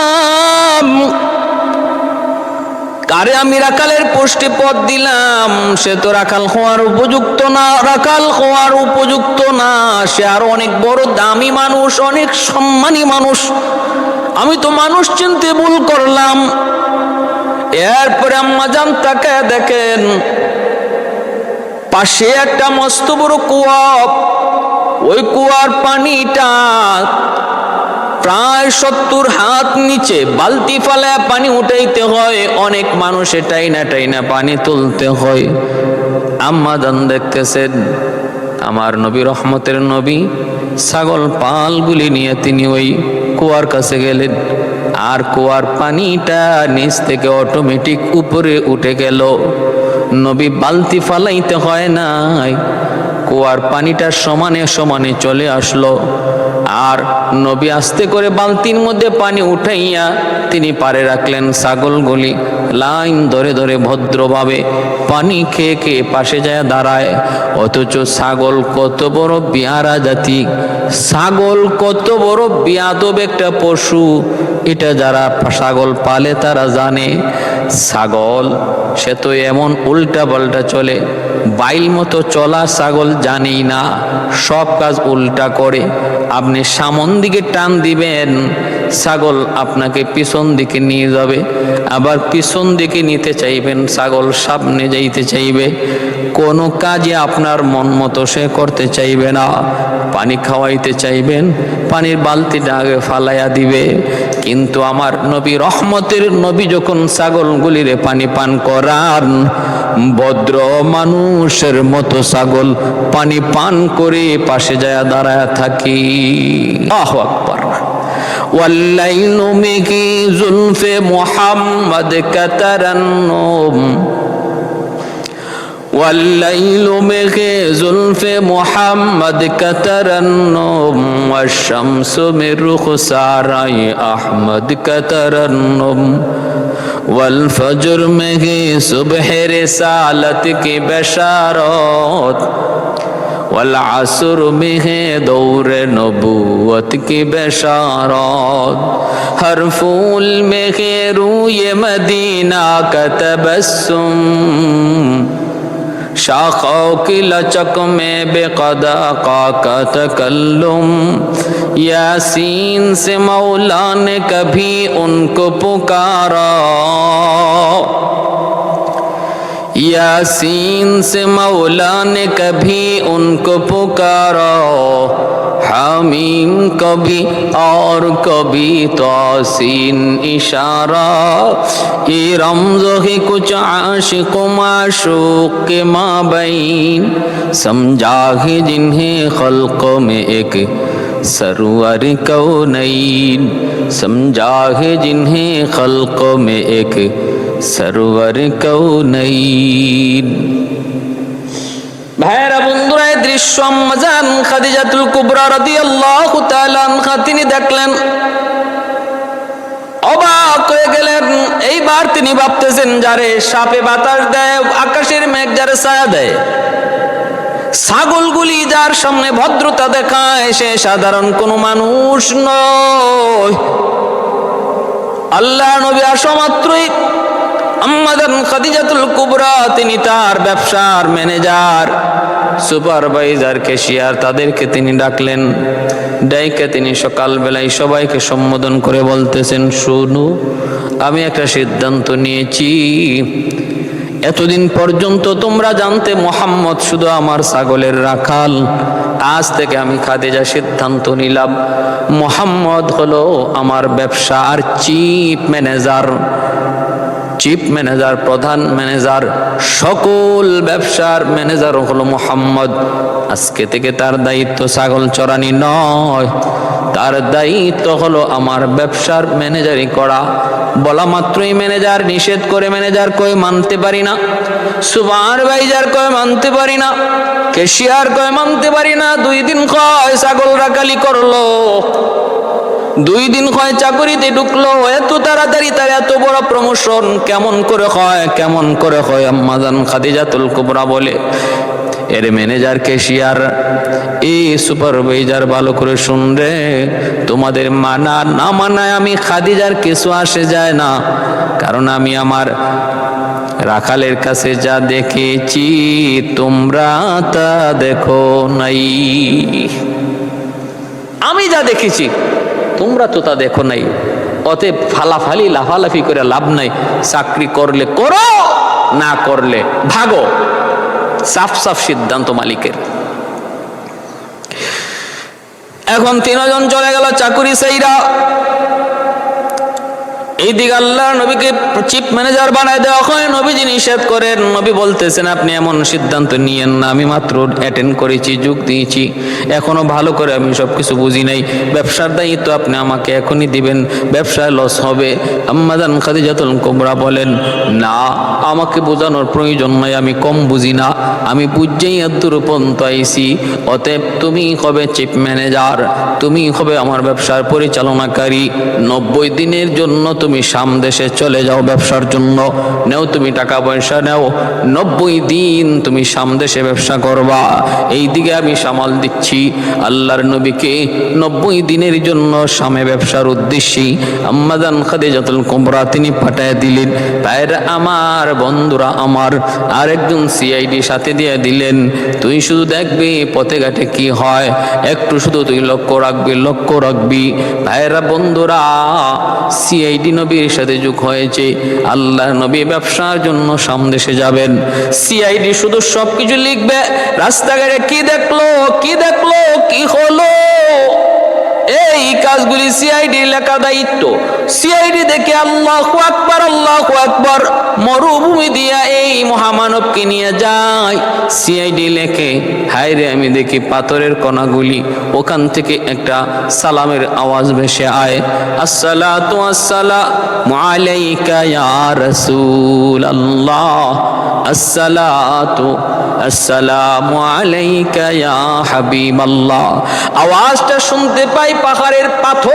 কারে আমি রাখালের পোস্টে পদ দিলাম? সে তো রাখাল হওয়ার উপযুক্ত না, রাখাল হওয়ার উপযুক্ত না। সে আরো অনেক বড় দামি মানুষ, অনেক সম্মানী মানুষ। আমি তো মানুষ চিনতে ভুল করলাম। এরপরে আম্মা জান তাকায় দেখেন পাশে একটা মস্ত বড় কুয়া। ওই কুয়ার পানিটা প্রায় 70 হাত নিচে, বালতি ফালায় পানি উঠাইতে হয়, অনেক মানুষে টাইনা টাইনা পানি তুলতে হয়। আম্মা জান দেখতেছেন আমার নবী, রহমতের নবী, ছাগল পালগুলি নিয়ে তিনি ওই কুয়ার কাছে গেলেন, আর কুয়ার পানিটা নিচ থেকে অটোমেটিক উপরে উঠে গেল। নবী বালতি ফালাইতে হয় নাই, কুয়ার পানিটা সমানে সমানে চলে আসলো। আর নবী আস্তে করে বালতির মধ্যে পানি উঠাইয়া তিনি পারে রাখলেন। ছাগলগুলি লাইন ধরে ধরে ভদ্রভাবে পানি খেয়ে খেয়ে পাশে যায় দাঁড়ায়। অথচ ছাগল কত বড় বিয়ারা জাতি, ছাগল কত বড় বিয়াদব একটা পশু, এটা যারা ছাগল পালে তারা জানে। ছাগল সে তো এমন উল্টা পাল্টা চলে, বাইল মতো চলা ছাগল জানেই না, সব কাজ উল্টা করে। আপনি সামন দিকে টান দিবেন, ছাগল আপনাকে পিছন দিকে নিয়ে যাবে, আবার পিছন দিকে নিতে চাইবেন, ছাগল সামনে যাইতে চাইবে। কোনো কাজে আপনার মন মতো সে করতে চাইবে না। পানি খাওয়াইতে চাইবেন, পানির বালতিটা আগে ফালাইয়া দিবে। কিন্তু আমার নবী, রহমতের নবী, যখন ছাগলগুলিরে পানি পান করান, ভদ্র মানুষের মতো ছাগল পানি পান করে পাশে যায় দাঁড়ায় থাকি। আল্লাহু আকবার। ওয়াল্লাইলু মিকি জুলফে মুহাম্মদ কাতারান্নুম, والليل مغي زلف محمد كترنم، والشمس من رخساري أحمد كترنم، والفجر مغي صبح رسالت کی بشارت، والعصر مغي دور نبوت کی بشارت، ہر پھول مغي روی مدینہ کا تبسم، शाखों की लचक में बेक़दा का तकल्लुम, यासीन से मौला ने कभी उनको पुकारा, यासीन से मौला ने कभी उनको पुकारा, हामीम कभी और कभी तौसीन इशारा। ये रमज़ो ही कुछ आशिक माशूक के माबैन, समझा है जिन्हें खल्क़ों में एक सरवर कौनैन, समझा है जिन्हें खल्क़ों में एक सरवर कौनैन। ভাইরা বন্ধুরা, এই দৃশ্য আম্মাজান খাদিজাতুল কুবরা রাদিয়াল্লাহু তাআলা আনহা তিনি দেখলেন, অবাক হয়ে গেলেন। এইবার তিনি ভাবতেছেন, যারে সাপে বাতাস দেয়, আকাশের মেঘ যারে ছায়া দেয়, ছাগলগুলি যার সামনে ভদ্রতা দেখায়, সে সাধারণ কোনো মানুষ নয়। আল্লাহ নবী আসা মাত্রই আম্মাজান খাদিজাতুল কুবরা তিনি তার ব্যবসার ম্যানেজার, সুপারভাইজার, ক্যাশিয়ার তাদেরকে তিনি ডাকলেন। ডাইকে তিনি সকালবেলায় সবাইকে সম্বোধন করে বলতেছেন, শুনো, আমি একটা সিদ্ধান্ত নিয়েছি। এতদিন পর্যন্ত তোমরা জানতে মুহাম্মদ শুধু আমার ছাগলের রাখাল, আজ থেকে আমি খাদিজা সিদ্ধান্ত নিলাম মুহাম্মদ হলো আমার ব্যবসার চিফ ম্যানেজার। চিফ ম্যানেজার, প্রধান ম্যানেজার, সকল ব্যবসার ম্যানেজার হলো মুহাম্মদ। আজকে থেকে তার দায়িত্ব ছাগল চরানি নয়, তার দায়িত্ব হলো আমার ব্যবসার ম্যানেজারি করা। বলা মাত্রই ম্যানেজার নিষেধ করে, ম্যানেজার কয় মানতে পারি না, সুপারভাইজার কয় মানতে পারি না, ক্যাশিয়ার কয় মানতে পারি না। 2 দিন কয় ছাগল রাখালি করলো, 2 দিন হয় চাকরিতে ঢুকলো, এত তাড়াতাড়ি তার এত বড় প্রমোশন কেমন করে হয়, কেমন করে হয়? আম্মাজান খাদিজাতুল কুবরা বলে, এর ম্যানেজার, ক্যাশিয়ার, এই সুপারভাইজার, ভালো করে শুন রে, তোমাদের মানা না মানায় আমি খাদিজার কিছু আসে যায় না, কারণ আমি আমার রাখালের কাছে যা দেখেছি তোমরা তা দেখো নাই। আমি যা দেখেছি তোমরা তো তা দেখো নাই, অতএব ফালাফালি লাফালাফি করে লাভ নাই। চাকরি করলে করো, না করলে ভাগো। সাফ সাফ সিদ্ধান্ত মালিকের। এখন 3 জন চলে গেল চাকুরি চাইরা। এইদিকে আল্লাহ নবীকে চিফ ম্যানেজার বানায় দেওয়া হয়। নবীজি নিষেধ করেন। নবী বলতেছেন, আপনি এমন সিদ্ধান্ত নিয়েন না, আমি মাত্র অ্যাটেন্ড করেছি, যোগ দিয়েছি, এখনো ভালো করে আমি সবকিছু বুঝি নাই। ব্যবসার দায়িত্ব আপনি আমাকে এখনই দিবেন, ব্যবসায় লস হবে। আম্মাজান খাদিজাতুল কুবরা বলেন, না, আমাকে বোঝানোর প্রয়োজন নয়, আমি কম বুঝি না, আমি বুঝেই এতদূর পর্যন্ত আইছি। অতএব তুমি হবে চিফ ম্যানেজার, তুমি হবে আমার ব্যবসার পরিচালনাকারী। 90 দিনের জন্য তুমি শাম দেশে চলে যাও ব্যবসার জন্য। নেও তুমি টাকা পয়সা নেও, 90 দিন তুমি শাম দেশে ব্যবসা করবা। এই দিকে আমি সামাল দিচ্ছি। আল্লাহর নবীকে 90 দিনের জন্য শামে ব্যবসার উদ্দেশ্যে আম্মাজান খাদিজাতুল কুবরা তিনি পাঠায় দিলেন। ভাইরা আমার, বন্ধুরা আমার, আরেকজন সিআইডি সাথে দিয়ে দিলেন। তুই শুধু দেখবি পথে ঘাটে কি হয়, একটু শুধু তুই লক্ষ্য রাখবি। ভাইরা বন্ধুরা, সিআইডি নবীর সাথে যোগ হয়েছে। আল্লাহ নবী ব্যবসার জন্য শাম দেশে যাবেন। সিআইডি শুধু সবকিছু লিখবে, রাস্তাঘাটে কি দেখলো, কি হলো, এই কাজগুলি সিআইডি লেখা দায়িত্ব। সিআইডি দেখে আল্লাহু আকবার, আল্লাহু আকবার, মরুভূমি দিয়া এই মহামানবকে নিয়ে যায়। সিআইডি লেখে, হায় রে, আমি দেখি পাথরের কণাগুলি, ওখান থেকে একটা সালামের আওয়াজ ভেসে আয়, আসসালাতু আসসালামু আলাইকা ইয়া রাসূলুল্লাহ, আসসালাতু আসসালামু আলাইকা ইয়া হাবিবাল্লাহ। আওয়াজটা শুনতে পাই পাহাড়ের পাথর,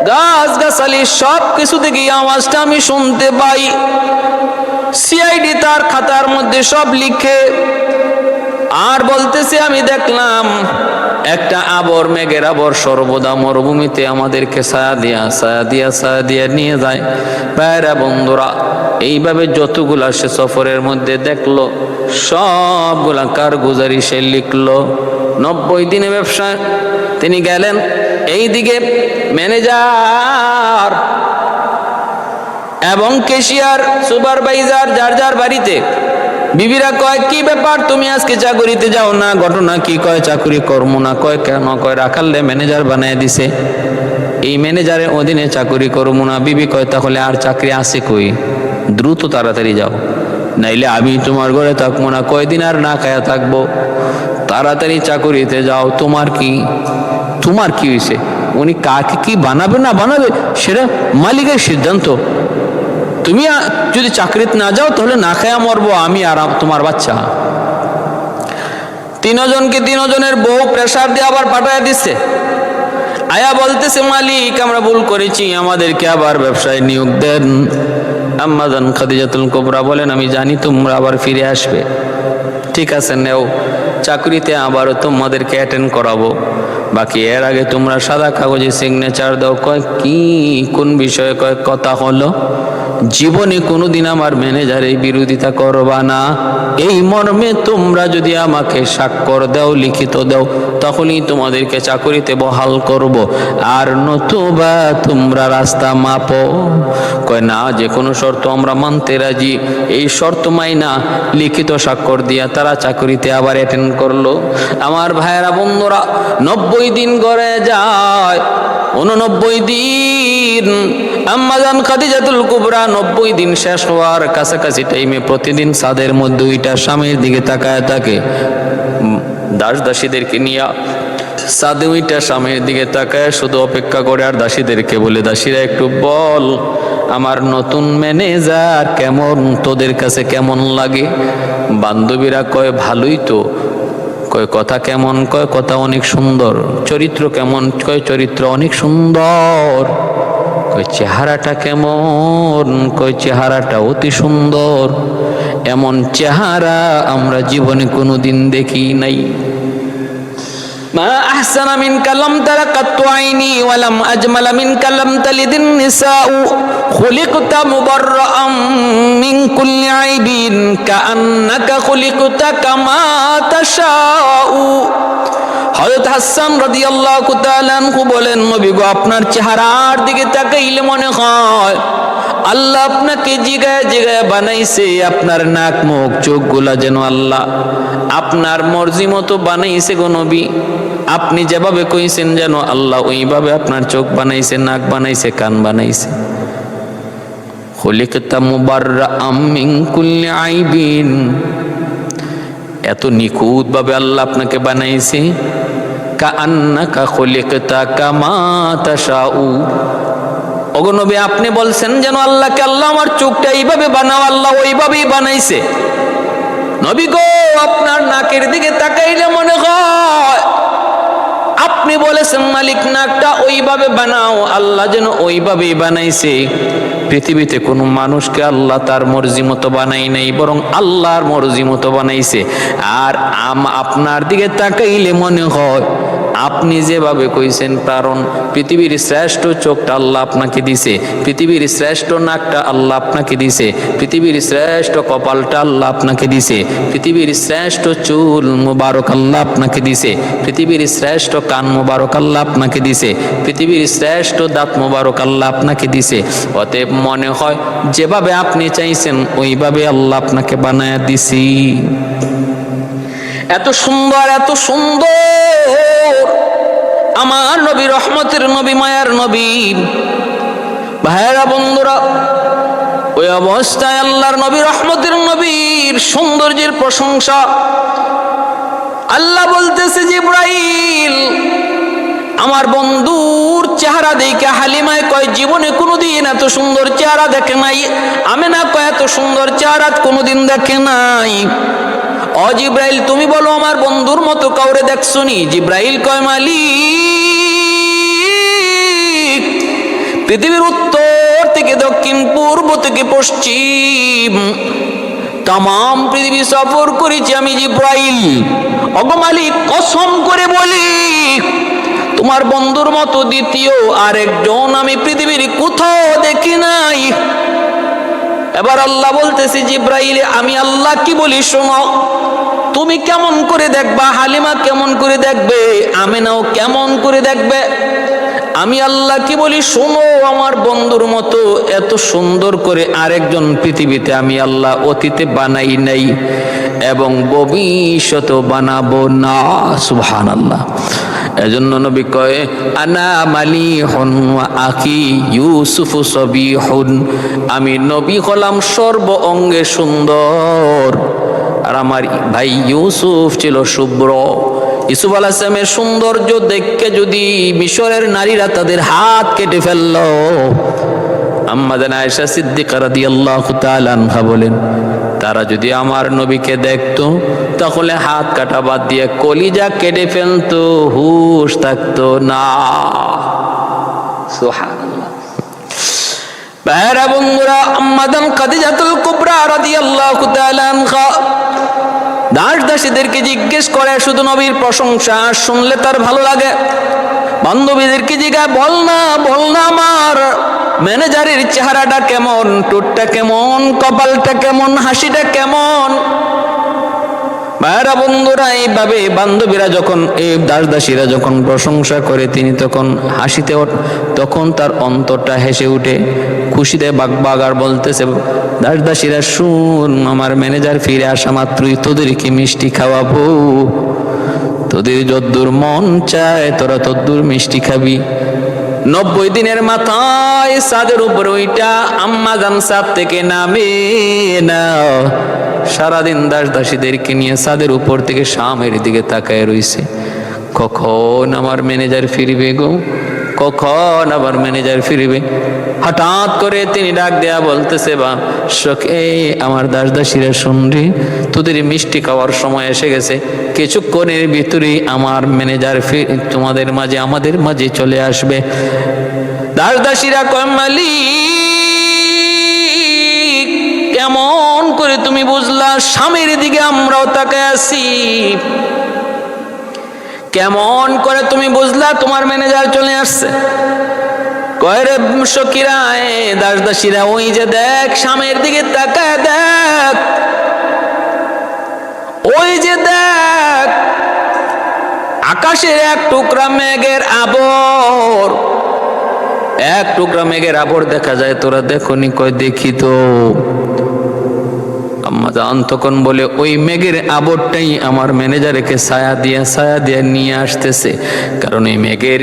গাছ গাছালি সব কিছু থেকে আওয়াজটা আমি শুনতে পাই। সিআইডি তার খাতার মধ্যে সব লিখে আর বলতেছে, আমি দেখলাম একটা আবর, মেঘের আবর সর্বদা মরুভূমিতে আমাদেরকে ছায়া দিয়া নিয়ে যায়। ভাইরা বন্ধুরা, এইভাবে যতগুলা সে সফরের মধ্যে দেখলো, সবগুলা কারগুজারি সে লিখলো। 90 দিনে ব্যবসা তিনি গেলেন। এইদিকে ম্যানেজার এবং ক্যাশিয়ার, সুপারভাইজার যার যার বাড়িতে। বিবিরা কয় কি ব্যাপার, তুমি আজকে চাকুরিতে যাও না? ঘটনা কি? কয় চাকুরি করবো না। কয় কেন? কয় রাখালে ম্যানেজার বানায় দিছে, এই ম্যানেজারের অধীনে চাকুরি করবো না। বিবি কয় তাহলে আর চাকরি আছে কই? দ্রুত তাড়াতাড়ি যাও, নাইলে আমি তোমার ঘরে থাকবো না। কয়দিন আর না খায়া থাকবো? তাড়াতাড়ি চাকুরিতে যাও। তোমার কি হয়েছে? উনি কাকে কি বানাবে না বানাবে সেটা মালিকের সিদ্ধান্ত। তুমি যদি চাকরিতে না যাও তাহলে না খায়া মরবো আমি আর তোমার বাচ্চা। তিনজনকে তিনজনের বউ প্রেসার দিয়ে আবার পাঠায় দিচ্ছে। আয়া বলতেছে মালিক আমরা ভুল করেছি, আমাদেরকে আবার ব্যবসায় নিয়োগ দেন। আম্মা জান খাদিজাতুল কুবরা বলেন আমি জানি তোমরা আবার ফিরে আসবে, ঠিক আছে নেও চাকরিতে আবারও তোমাদেরকে অ্যাটেন্ড করাবো, বাকি এর আগে তোমরা সাদা কাগজে সিগনেচার দাও। কয় কি কোন বিষয়ে? কয় কথা হলো জীবনে কোনোদিন আমার ম্যানেজারের বিরোধিতা করবা না, এই মর্মে তোমরা যদি আমাকে স্বাক্ষর দাও, লিখিত দাও, তখনই তোমাদেরকে চাকরিতে বহাল করব, আর নতুবা তোমরা রাস্তা মাপো। কয় না, যে কোনো শর্ত আমরা মানতে রাজি। এই শর্ত মাইনা লিখিত স্বাক্ষর দিয়া তারা চাকরিতে আবার অ্যাটেন্ড করলো। আমার ভাইয়েরা বন্ধুরা, 90 দিন গড়ে যায়। 89 দিন আম্মা জান খাদিজাতুল কুবরা 90 দিন শেষ হওয়ার কাছাকাছি টাইমে প্রতিদিন ছাদের মধ্যে ওইটা স্বামীর দিকে তাকায় থাকে। দাস দাসীদেরকে নিয়ে ছাদে ওইটা স্বামীর দিকে তাকায় শুধু অপেক্ষা করে, আর দাসীদেরকে বলে দাসীরা একটু বল আমার নতুন ম্যানেজার কেমন, তোদের কাছে কেমন লাগে? বান্ধবীরা কয় ভালোই তো। কয় কথা কেমন? কয় কথা অনেক সুন্দর। চরিত্র কেমন? কয় চরিত্র অনেক সুন্দর। কয় চেহারাটা কেমন? কয় চেহারাটা অতি সুন্দর। এমন চেহারা আমরা জীবনে কোনোদিন দেখি নাই। মা আহসানা মিনকা লাম তারা কাত্তু আইনি ওয়া লাম আজমালা মিনকা লাম তালিদিন নিসাউ খুলিকতা মুবাররাআম মিন কুল্লি আইবিন কাআন্নাকা খুলিকতা কামা তাশাউ। হযরত হাসান রাদিয়াল্লাহু তাআলা আনহু বলেন, নবী গো আপনার চেহারার দিকে তাকাইলে মনে হয় আল্লাহ আপনাকে জিগায় জিগায় বানাইছে। আপনার নাক মুখ চোখগুলা যেন আল্লাহ আপনার মর্জি মতো বানাইছে গো নবী। আপনি যেভাবে কইছেন যেন আল্লাহ ওইভাবে আপনার চোখ বানাইছে, নাক বানাইছে, কান বানাইছে। খুলিকতা মুবাররাআম মিন কুল্লি আইবিন, এত নিখুঁত ভাবে আল্লাহ আপনাকে বানাইছে। কাআন্নাকা খুলিকতা কামা তাশাউ, ওগো নবী আপনি বলছেন যেন আল্লাহকে আল্লাহ আমার চোখটা এইভাবে বানাও, আল্লাহ ওইভাবেই বানাইছে। নবী গো আপনার নাকের দিকে তাকাইলে মনে হয় আপনি বলেছেন মালিক নাকটা ওইভাবে বানাও, আল্লাহ যেন ওইভাবেই বানাইছে। পৃথিবীতে কোনো মানুষকে আল্লাহ তার মর্জি মতো বানাই নাই, বরং আল্লাহর মর্জি মতো বানাইছে। আর আপনার দিকে তাকাইলে মনে হয় আপনি যেভাবে কইছেন, কারণ পৃথিবীর শ্রেষ্ঠ চোখটা আল্লাহ আপনাকে দিছে, পৃথিবীর শ্রেষ্ঠ নাকটা আল্লাহ আপনাকে দিছে, পৃথিবীর শ্রেষ্ঠ কপালটা আল্লাহ আপনাকে দিছে, পৃথিবীর শ্রেষ্ঠ চুল মুবারক আল্লাহ আপনাকে দিছে, পৃথিবীর শ্রেষ্ঠ কান মুবারক আল্লাহ আপনাকে দিছে, পৃথিবীর শ্রেষ্ঠ দাঁত মুবারক আল্লাহ আপনাকে দিছে। অতএব মনে হয় যেভাবে আপনি চাইছেন ওইভাবে আল্লাহ আপনাকে বানায়া দিছি। এত সুন্দর, এত সুন্দর আমার নবী, রহমতের নবী, মায়ার নবী। ভাইয়েরা বন্ধুরা, ওই অবস্থায় আল্লাহর নবী, রহমতের নবীর সৌন্দর্যের প্রশংসা আল্লাহ বলতেছে, জিবরাইল আমার বন্ধুর চেহারা দেখে হালিমায় কয় জীবনে কোনোদিন এত সুন্দর চেহারা দেখে নাই। আমেনা কয় এত সুন্দর চেহারা কোনোদিন দেখে নাই। ও জিব্রাইল তুমি বলো আমার বন্ধুর মতো কাউরে দেখছনি? জিব্রাইল কয় মালিক পৃথিবীর উত্তর থেকে দক্ষিণ, পূর্ব থেকে পশ্চিম তাম পৃথিবী সফর করেছি আমি জিব্রাইল। ওগো মালিক কসম করে বলি তোমার বন্ধুর মতো দ্বিতীয় আরেকজন আমি পৃথিবীর কোথাও দেখি নাই। এবার আল্লাহ বলতেছি, জিব্রাইল আমি আল্লাহ কি বলি শোনো, তুমি কেমন করে দেখবা, হালিমা কেমন করে দেখবে, আমেনাও কেমন করে দেখবে, আমি আল্লাহ কি বলি শোনো, আমার বন্ধুর মতো এত সুন্দর করে আরেকজন পৃথিবীতে আমি আল্লাহ অতীতে বানাই নাই এবং ভবিষ্যতেও বানাবো না। সুবহানাল্লাহ। এজন্য নবী কয় আনা মালিহুন ওয়া আখি ইউসুফু সাবিহুন, আমি নবী হলাম সর্ব অঙ্গে সুন্দর আর আমার ভাই ইউসুফ ছিল শুভ্র। ইউসুফ আলাইহিস সালামের সৌন্দর্য দেখে যদি মিশরের নারীরা তাদের হাত কেটে ফেলল, আম্মা জান আয়েশা সিদ্দিকা রাদিয়াল্লাহু তাআলা আনহা বলেন তারা যদি আমার নবীকে দেখতো তাহলে হাত কাটা বাদ দিয়ে কলিজা কেটে ফেলতো, হুশ থাকতো না। সুবহানাল্লাহ। ভাইরা বন্ধুরা, আম্মা জান খাদিজাতুল কুবরা রাদিয়াল্লাহু তাআলা আনহা দাস দাসীদেরকে জিজ্ঞেস করে শুধু নবীর প্রশংসা শুনলে তার ভালো লাগে। বান্ধবীদেরকে জিজ্ঞাসা বল না আমার ম্যানেজারের চেহারাটা কেমন, ঠোঁটটা কেমন, কপালটা কেমন, হাসিটা কেমন। ভাইরা বন্ধুরা, এইভাবে বান্ধবীরা যখন এই দাস দাসীরা যখন প্রশংসা করে তিনি তখন হাসিতে তখন তার অন্তরটা হেসে উঠে খুশিতে বাগবাগার বলতেছে দাস দাসীরা শুন, আমার ম্যানেজার ফিরে আসা মাত্রই তোদেরকে মিষ্টি খাওয়াবো, তোদের যদ্দূর মন চায় তোরা তদ্দূর মিষ্টি খাবি। 90 দিনের মাথায় ছাদের উপর ওইটা আম্মা জান ছাদ থেকে নামে না, সারাদিন দাস দাসীদেরকে নিয়ে ছাদের উপর থেকে সামের দিকে তাকায় রইছে, কখন আমার ম্যানেজার ফিরবে গো, কখন আবার ম্যানেজার ফিরবে। হঠাৎ করে তিনি ডাক দেয়া বলতেছে বা আমার দাস দাসীরা শুনরি, তোদের মিষ্টি খাওয়ার সময় এসে গেছে, কিছুক্ষণের ভিতরেই আমার ম্যানেজার তোমাদের মাঝে আমাদের মাঝে চলে আসবে। দাস দাসীরা কয় মালিক কেমন করে তুমি বুঝলা, স্বামীর দিকে আমরাও তাকায় আছি, কেমন করে তুমি বুঝলা তোমার ম্যানেজার চলে আসছে। কয় রে সখীরা, দাস দাসীরা ওই যে দেখ স্বামীর দিকে তাকায় দেখ, ওই যে দেখ আকাশের এক টুকরা মেঘের আবর, এক টুকরা মেঘের আবর দেখা যায়, তোরা দেখোনি? কয় দেখি তো। আম্মা জান তখন বলে ওই মেঘের আবরটাই আমার ম্যানেজারকে ছায়া দিয়ে নিয়ে আসতেছে, কারণ এই মেঘের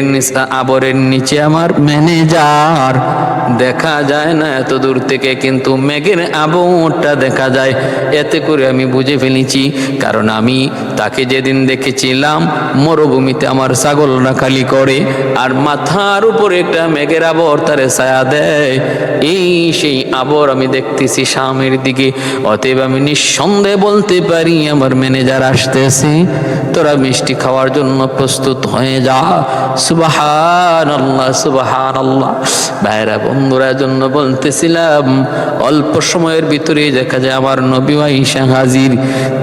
আবরের নিচে আমার ম্যানেজার দেখা যায় না এত দূর থেকে, কিন্তু মেঘের আবরটা দেখা যায়। এতে করে আমি বুঝে ফেলেছি, কারণ আমি তাকে যেদিন দেখেছিলাম মরুভূমিতে আমার ছাগল রাখালি করে আর মাথার উপরে একটা মেঘের আবর তারে ছায়া দেয়, এই সেই আবর আমি দেখতেছি সামনের দিকে। অতএব আমি নিঃসন্দেহে বলতে পারি আমার ম্যানেজার আসতেছে, তোরা মিষ্টি খাওয়ার জন্য প্রস্তুত হয়ে যা। সুবহানাল্লাহ, সুবহানাল্লাহ। ভাইরা বন্ধুরা, জন্য বলতেছিলাম অল্প সময়ের ভিতরে দেখা যায় আমার নবী আয়েশা হাজির।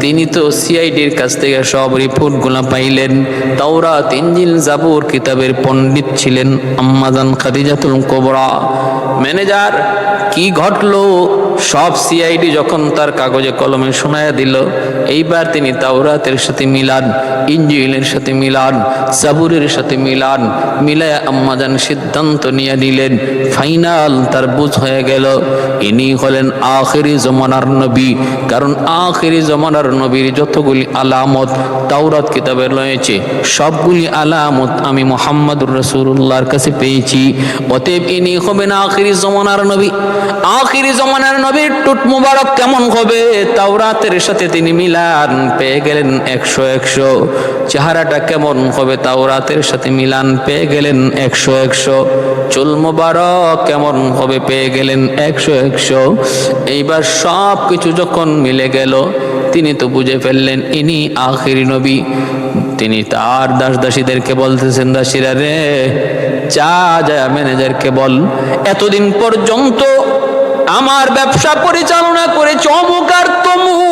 তিনি তো সিআইডির কাছ থেকে সব রিপোর্টগুলো পাইলেন, তাওরাত ইনজিল জাবুর কিতাবের পণ্ডিত ছিলেন আম্মা জান খাদিজাতুল কুবরা। ম্যানেজার কি ঘটলো সব সিআইডি যখন তার কাগজে কলমে শোনায়া দিল, এইবার তিনি তাওরাতের সাথে মিলান, ইনজিলের সাথে মিলান, জাবুরের সাথে মিলান, মিলায়া আম্মা জান সিদ্ধান্ত নিয়ে নিলেন, ফাইনাল তার বুঝ হয়ে গেল ইনি হলেন আখিরি জমানার নবী। কারণ আখিরি জমানার নবীর যতগুলি আলামত তাওরাত কিতাবে রয়েছে সবগুলি আলামত আমি মুহাম্মদুর রাসূলুল্লাহর কাছে পেয়েছি। অতএব ইনি হবেন আখিরি জমানার নবী। আখিরি জমানার নবীর টুট মুবারক কেমন হবে তাওরাতের সাথে তিনি মিলান পেয়ে গেলেন 100-100। চেহারাটা কেমন হবে তাওরাতের সাথে মিলান পেয়ে গেলেন 100-100। চুল মুবারক কেমন হবে পেয়ে গেলেন 100-100। এইবার সব কিছু যখন মিলে গেল তিনি তো বুঝে ফেললেন ইনি আখিরি নবী। তিনি তার দাস দাসীদেরকে বলতেছেন, দাসীরা রে যা ম্যানেজারকে বল এতদিন পর্যন্ত আমার ব্যবসা পরিচালনা করে চমক আর তমুক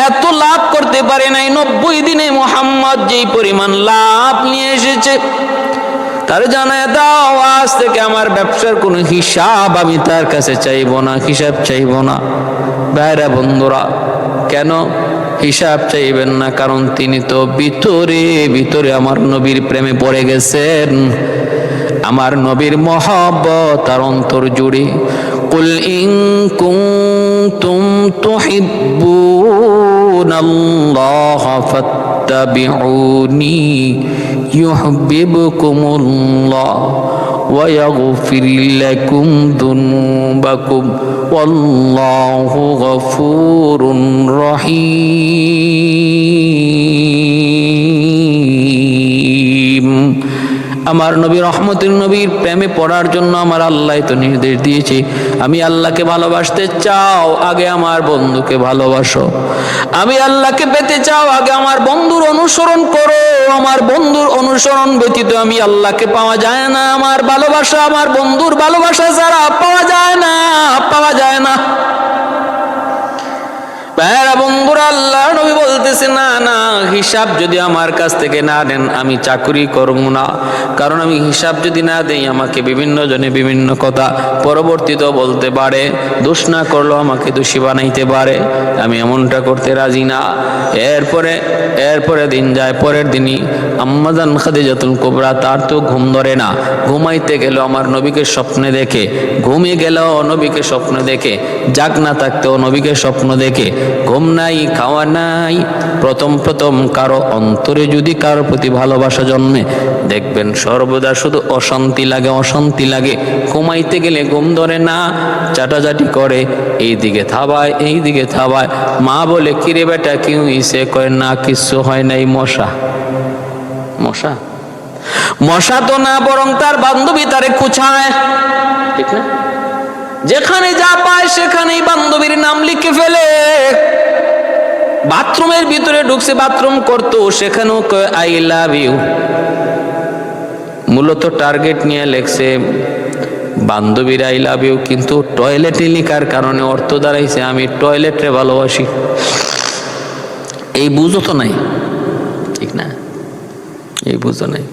এত লাভ করতে পারে নাই, 90 দিনে মুহাম্মদ যেই পরিমাণ লাভ নিয়ে এসেছে তার জানায় দাও, আজ থেকে আমার ব্যবসার কোনো হিসাব আমি তার কাছে চাইবো না, হিসাব চাইবো না। ভাইরা বন্ধুরা, কেন? হিসাব চাইবেন না, কারণ তিনি তো ভিতরে ভিতরে আমার নবীর প্রেমে পড়ে গেছেন। আমার নবীর মহব্বত তার অন্তর জুড়ে। কুল ইন কুনতুম তুহিব্বুনাল্লাহ ফাত্তাবিউনি ইউহিব্বুকুমুল্লাহ ওয়া ইয়াগফির লাকুম যুনুবাকুম ওয়াল্লাহু গফুরুর রহিম। আমার নবী রহমতের নবীর প্রেমে পড়ার জন্য আমার আল্লাহ তো নির্দেশ দিয়েছে, আমি আল্লাহকে ভালোবাসতে চাও আগে আমার বন্ধুকে ভালোবাসো। আমি আল্লাহকে পেতে চাও আগে আমার বন্ধুর অনুসরণ করো। আমার বন্ধুর অনুসরণ ব্যতীত আমি আল্লাহকে পাওয়া যায় না। আমার ভালোবাসা আমার বন্ধুর ভালোবাসা ছাড়া পাওয়া যায় না, পাওয়া যায় না। ভাইরা বন্ধুরা, আল্লাহ নবী বলতেছে না না, হিসাব যদি আমার কাছ থেকে না দেন আমি চাকরি করব না। কারণ আমি হিসাব যদি না দেই আমাকে বিভিন্ন জনে বিভিন্ন কথা পরবর্তীতেও বলতে পারে, দোষ না করলেও আমাকে দোষী বানাইতে পারে। আমি এমনটা করতে রাজি না। এরপরে দিন যায়, পরের দিনই আম্মাজান খাদিজাতুল কুবরা, তার তো ঘুম ধরে না। ঘুমাইতে গেল আমার নবীকে স্বপ্নে দেখে, ঘুমিয়ে গেল নবীকে স্বপ্ন দেখে, জাগ না থাকতেও নবীকে স্বপ্ন দেখে। ঘুম নাই, খাওয়া নাই। প্রথম কারো অন্তরে যদি কারো প্রতি ভালোবাসা জন্মে, দেখবেন সর্বদা শুধু অশান্তি লাগে, অশান্তি লাগে। ঘুমাইতে গেলে ঘুম ধরে না, চাটাচাটি করে, এইদিকে থাবায় এইদিকে থাবায়। মা বলে, কিরে বেটা কি হইছে? কয় না কিছু হয় নাই। মশা মশা মশা তো না, বরং তার বান্ধবী তারে কুছায়, ঠিক না? যেখানে যা পায় সেখানেই বান্ধবীর নাম লিখে ফেলে। বাথরুমের ভিতরে ঢুকছে, বাথরুম করতো, সেখানেও কয় আই লাভ ইউ। মূলত টার্গেট নিয়ে লেখছে বান্ধবীর আই লাভ ইউ, কিন্তু টয়লেটে লিখার কারণে অর্থ দাঁড়াইছে আমি টয়লেটে ভালোবাসি। এই বুঝো তো নাই, ঠিক না? এই বুঝো নাই।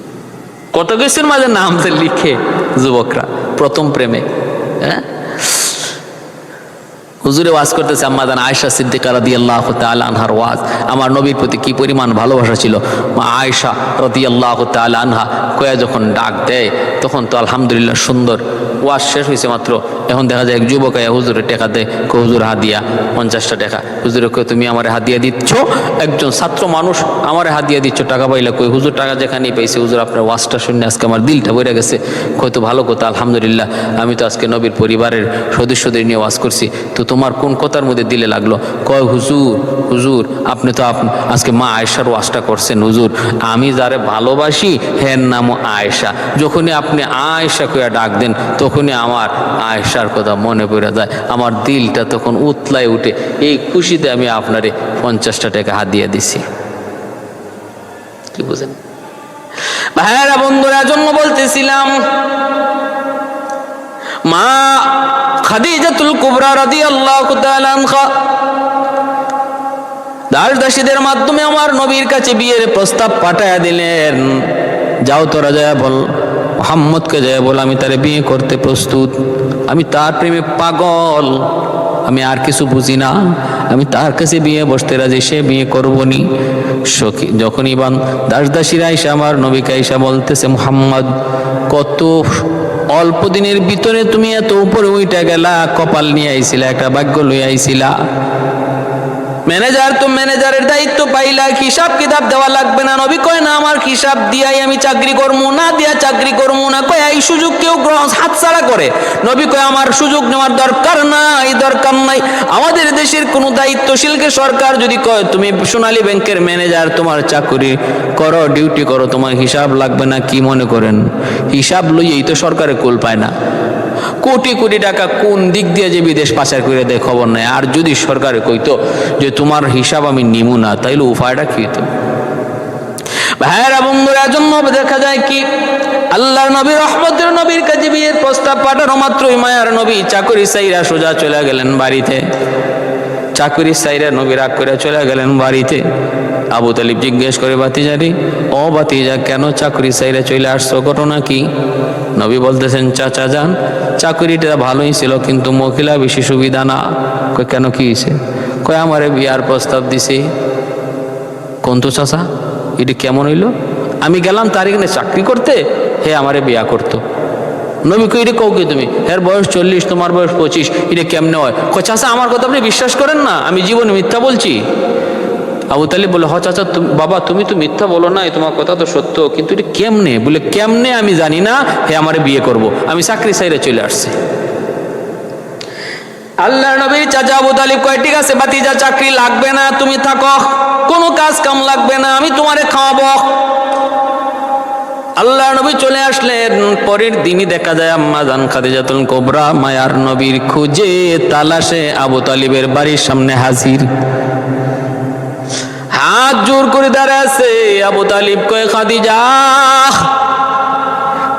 কত কিছুর মাঝে নাম লিখে যুবকরা প্রথম প্রেমে। হ্যাঁ, হুজুরে ওয়াজ করতেছে আম্মাজান আয়েশা সিদ্দিকা রাদিয়াল্লাহু তাআলা আনহার ওয়াজ। আমার নবীর প্রতি কি পরিমাণ ভালোবাসা ছিল। মা আয়েশা রাদিয়াল্লাহু তাআলা আনহা কয়া যখন ডাক দেয় তখন তো আলহামদুলিল্লাহ সুন্দর। ওয়াজ শেষ হয়েছে মাত্র, এখন দেখা যায় এক যুবক হুজুরে টাকা দেয়, হুজুর হাদিয়া 50টা টাকা। হুজুরে কয় তুমি আমার হাদিয়া দিচ্ছ? একজন ছাত্র মানুষ আমার হাদিয়া দিচ্ছ, টাকা পাইলা কই? হুজুর টাকা যেখানেই পাইছে। হুজুর আপনার ওয়াজটা শুনে আজকে আমার দিলটা ভরে গেছে। কয় তো ভালো কথা, আলহামদুলিল্লাহ। আমি তো আজকে নবীর পরিবারের সদস্যদের নিয়ে ওয়াজ করছি, তো তোমার কোন কথার মধ্যে দিলে লাগলো? কয় হুজুর আপনি তো আজকে মা আয়েশার ওয়াজটা করছেন। হুজুর আমি যারে ভালোবাসি হের নামও আয়েশা। যখনই আপনি আয়েশা কইয়া ডাক দেন তখনই আমার আয়েশার কথা মনে পড়ে যায়, আমার দিলটা তখন উতলায় উঠে। এই খুশিতে আমি আপনারে 50টা টাকা হাদিয়া দিছি। কি বুঝেন ভাইরা বন্ধুরা? জন্য বলতেছিলাম মা খাদিজাতুল কুবরা রাদিয়াল্লাহু তাআলা আনহা দাসদাসীদের মাধ্যমে আমার নবীর কাছে বিয়ের প্রস্তাব পাঠায়া দিলেন। যাও তোরা যায় বল, মুহাম্মদকে যায় বল আমি তারে বিয়ে করতে প্রস্তুত, আমি তার প্রেমে পাগল, আমি আর কিছু বুঝি না, আমি তার কাছে বিয়ে বসতে রাজি, সে বিয়ে করবনি। সখী যখনই দাসদাসীরা আইসা আমার নবীকে আইসা বলতেছে, মুহাম্মদ কত অল্প দিনের ভিতরে তুমি এত উপরে উইটা গেলা, কপাল নিয়ে আইছিলা, একটা ভাগ্য লইয়া আইছিলা। ম্যানেজার তো ম্যানেজারের দায়িত্ব পাইলা, হিসাব কিতাব দেওয়া লাগবে না। নবী কয় না আমার হিসাব দিয়াই আমি চাকরি করবো না, দিয়া চাকরি করবো না। কয় এই সুযোগ কেউ হাতছাড়া করে। নবী কয় আমার সুযোগ নেওয়ার দরকার নাই, দরকার নাই। আমাদের দেশের কোনো দায়িত্বশীলকে সরকার যদি কয় তুমি সোনালী ব্যাংকের ম্যানেজার, তোমার চাকরি করো, ডিউটি করো, তোমার হিসাব লাগবে না, কি মনে করেন? হিসাব লইয়েই তো সরকারে কুল পায় না। কোটি কোটি টাকা কোন দিক দিয়ে যে বিদেশ পাচার করে দেয় খবর নাই। আর যদি সরকারে কইতো যে তোমার হিসাব আমি নিমু না, তাইলে উপায়টা কি হতো? ভাইয়েরা বন্ধুরা, জন্য দেখা যায় কি আল্লাহর নবী রহমতের নবীর কাছে বিয়ের প্রস্তাব পাঠানো মাত্রই মায়ার নবী চাকরি সাইরা সোজা চলে গেলেন বাড়িতে। চাকরি সাইরা নবী রাগ করে চলে গেলেন বাড়িতে। আবু তালিব জিজ্ঞেস করে, ভাতিজারি ও ভাতিজা কেন চাকরি সাইরা চলে আসছো, ঘটনা কি? নবী বলতেছেন, চাচা যান চাকরিটা ভালোই ছিল কিন্তু মহিলা বেশি সুবিধা না। কয় কেন, কি হয়েছে? কয় আমারে বিয়ার প্রস্তাব দিছে। কোন তো চাচা, এটা কেমন হইল? আমি গেলাম তার এখানে চাকরি করতে, হে আমারে বিয়া করতো। নবী কই এটা কও কি তুমি? এর বয়স 40, তোমার বয়স 25, এটা কেমনে হয়? চাচা আমার কথা আপনি বিশ্বাস করেন না, আমি জীবনে মিথ্যা বলছি? আবু তালিব বলে, হ চাচা বাবা তুমি তো মিথ্যা বলো না, তোমার কথা তো সত্য, কিন্তু এটা কেমনে? বলে কেমনে আমি জানি না, হে আমারে বিয়ে করব। আমি চাকরি চাইরে চলে আসছি। আল্লাহ নবীর চাচা আবু তালিব কয়, ঠিক আছে ভাতিজা, চাকরি লাগবে না, তুমি থাকো, কোনো কাজ কাম লাগবে না, আমি তোমারে খাওয়াবো। আল্লাহ নবী চলে আসলেন। পরের দিনই দেখা যায় আম্মা জান খাদিজাতুল কুবরা মায়ার নবীর খুঁজে তালাশে আবু তালিবের বাড়ির সামনে হাজির, হাত জোর করে দাঁড়ায় আছে। আবু তালিব কয়, খাদিজা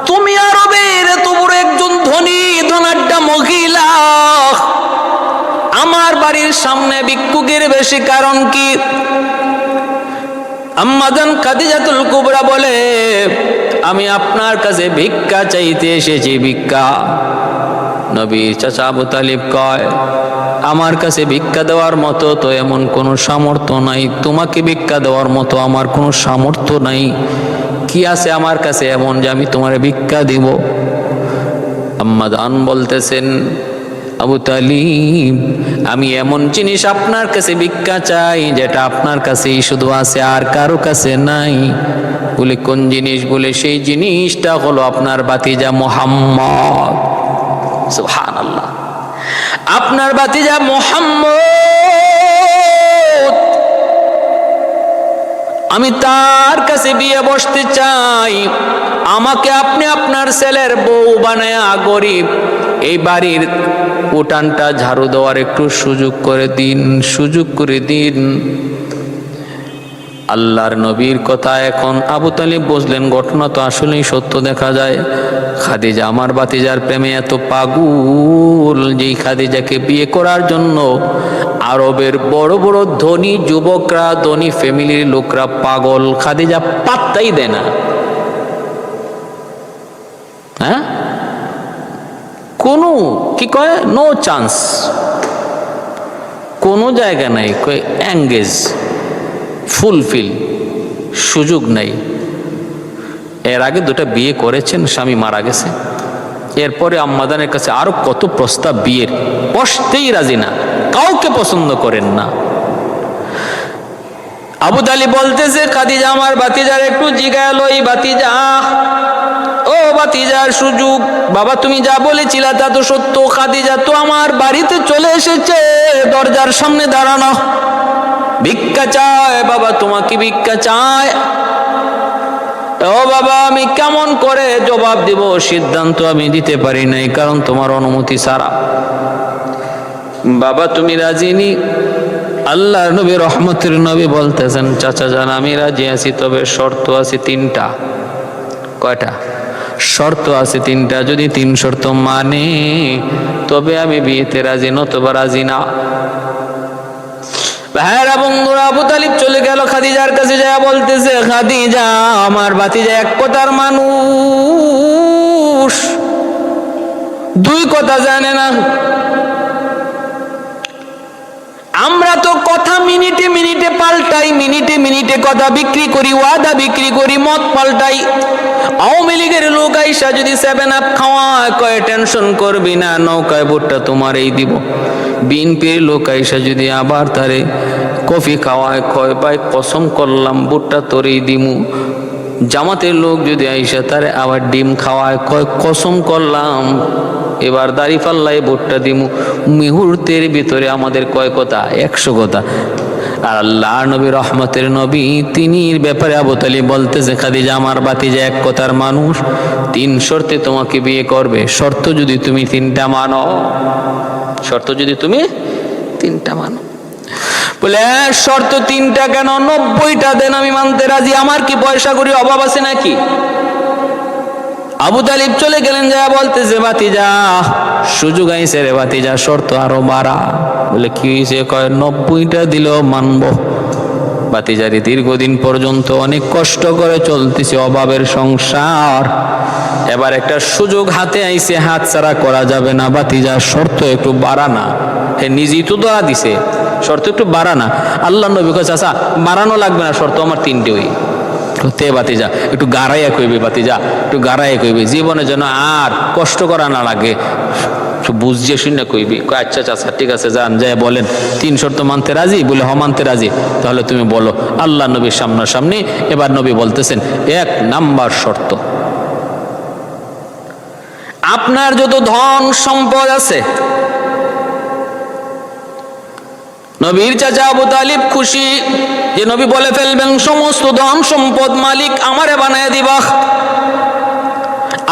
তুমি আরবের এত বড় একজন ধনী ধনাঢ্য মহিলা, আমার বাড়ির সামনে ভিক্ষুকের বেশি কারণ কি? আম্মা জান খাদিজাতুল কুবরা বলে, আমি আপনার কাছে ভিক্ষা চাইতে এসেছি, ভিক্ষা। নবীর চাচা আবু তালিব কয়, আমার কাছে ভিক্ষা দেওয়ার মতো তো এমন কোনো সামর্থ্য নাই, তোমাকে ভিক্ষা দেওয়ার মতো আমার কোনো সামর্থ্য নাই। কি আছে আমার কাছে এমন যে আমি তোমারে ভিক্ষা দিব? আম্মা জান বলতেছেন, আবু তালিব আমি এমন জিনিস আপনার কাছে ভিক্ষা চাই যেটা আপনার কাছেই শুধু আছে, আর কারো কাছে নাই। বলে কোন জিনিস? বলে সেই জিনিসটা হলো আপনার ভাতিজা মুহাম্মদ। সুবহানাল্লাহ, আপনার ভাতিজা মুহাম্মদ, আমি তার কাছে বিয়ে বসতে চাই। আমাকে আপনি আপনার ছেলের বউ বানায়া গরিব এই বাড়ির উঠানটা ঝাড়ু দেওয়ার একটু সুযোগ করে দিন, সুযোগ করে দিন। আল্লাহর নবীর কথা এখন আবু তালিব বুঝলেন, ঘটনা তো আসলেই সত্য। দেখা যায় খাদিজা আমার ভাতিজার প্রেমে এত পাগল, যেই খাদিজাকে বিয়ে করার জন্য আরবের বড় বড় ধনী যুবকরা, ধনী ফ্যামিলির লোকরা পাগল। খাদিজা পাত্তাই দেয় না। হ্যাঁ, কোনো কি কয়, নো চান্স, কোনো জায়গা নাই, কয় এঙ্গেজ, ফুলফিল, সুযোগ নাই। এর আগে দুটা বিয়ে করেছেন, স্বামী মারা গেছে। এরপরে আম্মাদানের কাছে আরো কত প্রস্তাব বিয়ের, বসতেই রাজি না, কাউকে পছন্দ করেন না। আবু তালিব বলতেছে, খাদিজা আমার ভাতিজার একটু জিগায় লই, ভাতিজা ও ভাতিজার সুযোগ। বাবা তুমি যা বলেছিলা তা তো সত্য, খাদিজা তো আমার বাড়িতে চলে এসেছে, দরজার সামনে দাঁড়ানো, ভিক্ষা চায়। বাবা তোমাকে ভিক্ষা চায়। ও বাবা আমি কেমন করে জবাব দিব, সিদ্ধান্ত আমি দিতে পারি নাই, কারণ তোমার অনুমতি ছাড়া। বাবা তুমি রাজি নি? আল্লাহর নবী রহমতের নবী বলতেছেন, চাচা জান আমি রাজি আছি, তবে শর্ত আছে 3টা। কয়টা? শর্ত আছে 3টা। যদি 3 শর্ত মানে তবে আমি বিয়েতে রাজি, নতুবা রাজি না। ভাইরা বন্ধুরা, আবু তালিব চলে গেল খাদিজার কাছে, যায় বলতেছে, খাদিজা আমার ভাতিজা এক কথার মানুষ, 2 কথা জানে না। আমরা তো কথা মিনিটে মিনিটে পাল্টাই, মিনিটে মিনিটে কথা বিক্রি করি, ওয়াদা বিক্রি করি, মত পাল্টাই। আওয়ামী লীগের লোক আইসা যদি 7 আপ খাওয়ায়, কয় টেনশন করবি না, নৌকায় ভুট্টা তোমার এই দিব। বিএনপির লোক আইসা যদি আবার তারে কফি খাওয়ায়, কয় ভাই কসম করলাম ভুট্টা তোরেই দিমু। জামাতের লোক যদি আইসা তারে আবার ডিম খাওয়ায়, কয় কসম করলাম এবার দাড়ি পাল্লায় ভুট্টা দিমু। মুহূর্তের ভিতরে আমাদের কয় কথা? 100 কথা। আর আল্লাহ নবী রহমতের নবী, তিনি ব্যাপারে আবু তালিব বলতেছে, খাদিজা আমার ভাতিজা এক কথার মানুষ, 3 শর্তে তোমাকে বিয়ে করবে। শর্ত যদি তুমি 3টা মানো, শর্ত যদি তুমি 3টা মানো। বলে শর্ত 3টা কেন? 90টা দেন, আমি মানতে রাজি। আমার কি পয়সা করি অভাব আছে নাকি? আবু তালিব চলে গেলেন, যা বলতেছে, ভাতিজা সুযোগ আইছে রে ভাতিজা, শর্ত আরো বাড়া। বলে কি হয়েছে? কয় 90টা দিলেও মানবো। ভাতিজারি দীর্ঘদিন পর্যন্ত অনেক কষ্ট করে চলতেছে, অভাবের সংসার। এবার একটা সুযোগ হাতে আইছে, হাত ছাড়া করা যাবে না। ভাতিজা শর্ত একটু বাড়ানা, হে নিজেই তো দোয়া দিছে, শর্ত একটু বাড়ানা। আল্লাহ নবী কইছে আচ্ছা বাড়ানো লাগবে না, শর্ত আমার তিনটে। ওই তে ভাতিজা একটু গাড়াইয়া কইবে, ভাতিজা একটু গাড়াইয়া কইবে, জীবনে যেন আর কষ্ট করা না লাগে, বুঝিয়ে শুনে কইবি। আচ্ছা আচ্ছা ঠিক আছে, যান যাই বলেন 3 শর্ত মানতে রাজি? বলে হ মানতে রাজি। তাহলে তুমি বলো। আল্লাহ নবীর সামনাসামনি এবার নবী বলতেছেন 1 নাম্বার শর্ত, আপনার যত ধন সম্পদ আছে, নবীর চাচা আবু তালিব খুশি যে নবী বলে ফেলবেন সমস্ত ধন সম্পদ মালিক আমারে বানায় দিবা।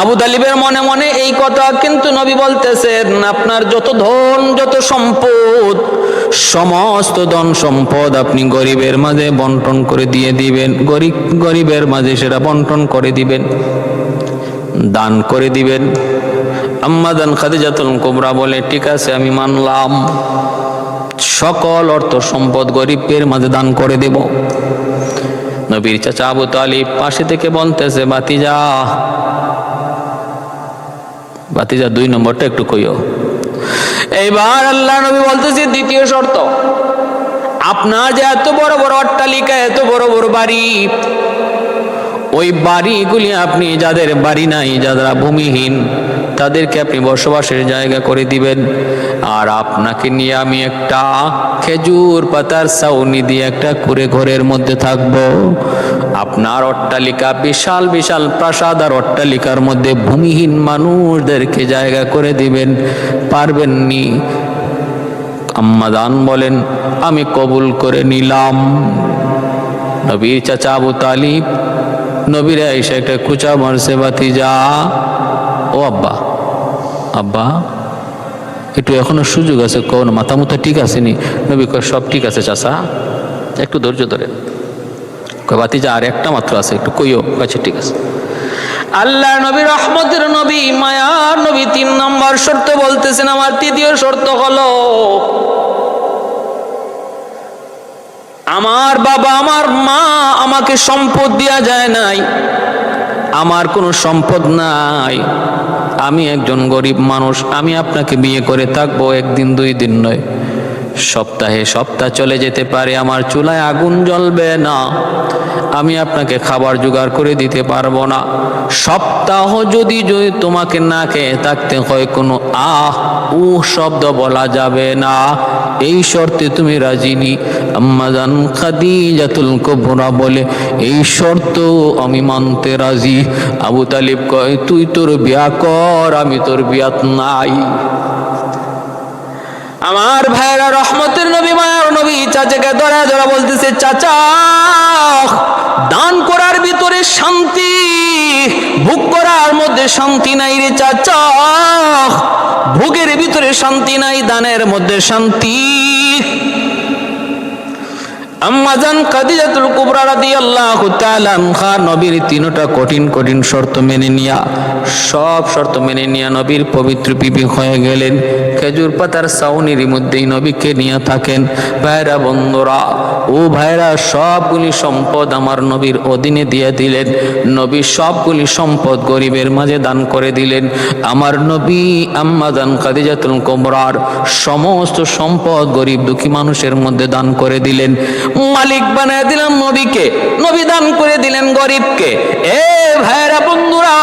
আবু তালিবের মনে মনে এই কথা, কিন্তু নবী বলতেছেন আপনার যত ধন যত সম্পদ, সমস্ত ধন সম্পদ আপনি গরিবের মাঝে বন্টন করে দিয়ে দিবেন, গরিবের মাঝে সেটা বন্টন করে দিবেন, দান করে দিবেন। আম্মা জান খাদিজাতুল কুবরা বলে ঠিক আছে আমি মানলাম, সকল অর্থ সম্পদ গরিবের মাঝে দান করে দেব। নবীর চাচা আবু তালিব পাশে থেকে বলতেছে ভাতিজা 2 নম্বরটা একটু কইও। এইবার আল্লাহ নবী বলতেছে 2য় শর্ত, আপনার যে এত বড় বড় অট্টালিকা, এত বড় বড় বাড়ি, ওই বাড়িগুলি আপনি যাদের বাড়ি নাই, যারা ভূমিহীন, তাদেরকে আপনি বসবাসের জায়গা করে দিবেন। আর আপনাকে নিয়ে আমি একটা খেজুর পাতার ছাউনি দিয়ে একটা করে ঘরের মধ্যে থাকব। আপনার অট্টালিকা বিশাল বিশাল প্রাসাদ, আর অট্টালিকার মধ্যে ভূমিহীন মানুষদেরকে জায়গা করে দিবেন, পারবেননি? আম্মা জান বলেন আমি কবুল করে নিলাম। নবীর চাচা আবু তালিব নবীর এসে একটা কুচা মারছে, ভাতিজা ও আব্বা, আব্বা একটু এখনো সুযোগ আছে, কোন মাথা মুথা ঠিক আছে নি? নবী কয় সব ঠিক আছে চাচা, একটু ধৈর্য ধরেন। কয় ভাতিজা আর একটা মাত্র আছে, একটু কইও। আচ্ছা ঠিক আছে। আল্লাহ নবী রহমতের নবী মায়ার নবী 3 নম্বর শর্ত বলতেছেন, আমার 3য় শর্ত হলো আমার বাবা আমার মা আমাকে সম্পদ দেয়া যায় নাই, আমার কোনো সম্পদ নাই, আমি একজন গরিব মানুষ, আমি আপনাকে বিয়ে করে থাকবো 1 দিন 2 দিন নয়, সপ্তাহে সপ্তাহ চলে যেতে পারে, আমার চুলায় আগুন জ্বলবে না, আমি আপনাকে খাবার জোগাড় করে দিতে পারবো না, সপ্তাহ যদি তোমাকে না খেয়ে থাকতে হয়, কোনো শব্দ বলা যাবে না, এই শর্তে তুমি রাজি নি? আম্মা জান খাদিজাতুল কুবরা বলে এই শর্ত আমি মানতে রাজি। আবু তালিব কয় তুই তোর বিয়া কর, আমি তোর বিয়াত নাই। আমার ভাইরা রহমতের নবী মায়ার নবী চাচাকে ধরা ধরা বলতেছে চাচা দান করার ভিতরে শান্তি, ভোগ করার মধ্যে শান্তি নাই রে চাচা, ভোগের ভিতরে শান্তি নাই, দানের মধ্যে শান্তি। আম্মা জান খাদিজাতুল কুবরা রাদিয়াল্লাহু তাআলা আনহা নবীর 3টা কঠিন কঠিন শর্ত মেনে নিয়া, সব শর্ত মেনে নিয়া নবীর পবিত্র বিবি হয়ে গেলেন। খেজুর পাতার ছাউনির মধ্যেই নবীকে নিয়ে থাকেন। ভাইরা বন্ধুরা, ও ভাইরা, সবগুলি সম্পদ আমার নবীর অধীনে দিয়ে দিলেন। নবী সবগুলি সম্পদ গরিবের মাঝে দান করে দিলেন। আমার নবী আম্মা জান খাদিজাতুল কুবরার সমস্ত সম্পদ গরিব দুঃখী মানুষের মধ্যে দান করে দিলেন। মালিক বানায় দিলাম নবীকে, নবী দান করে দিলেন গরিবকে। এ ভাইরা বন্ধুরা,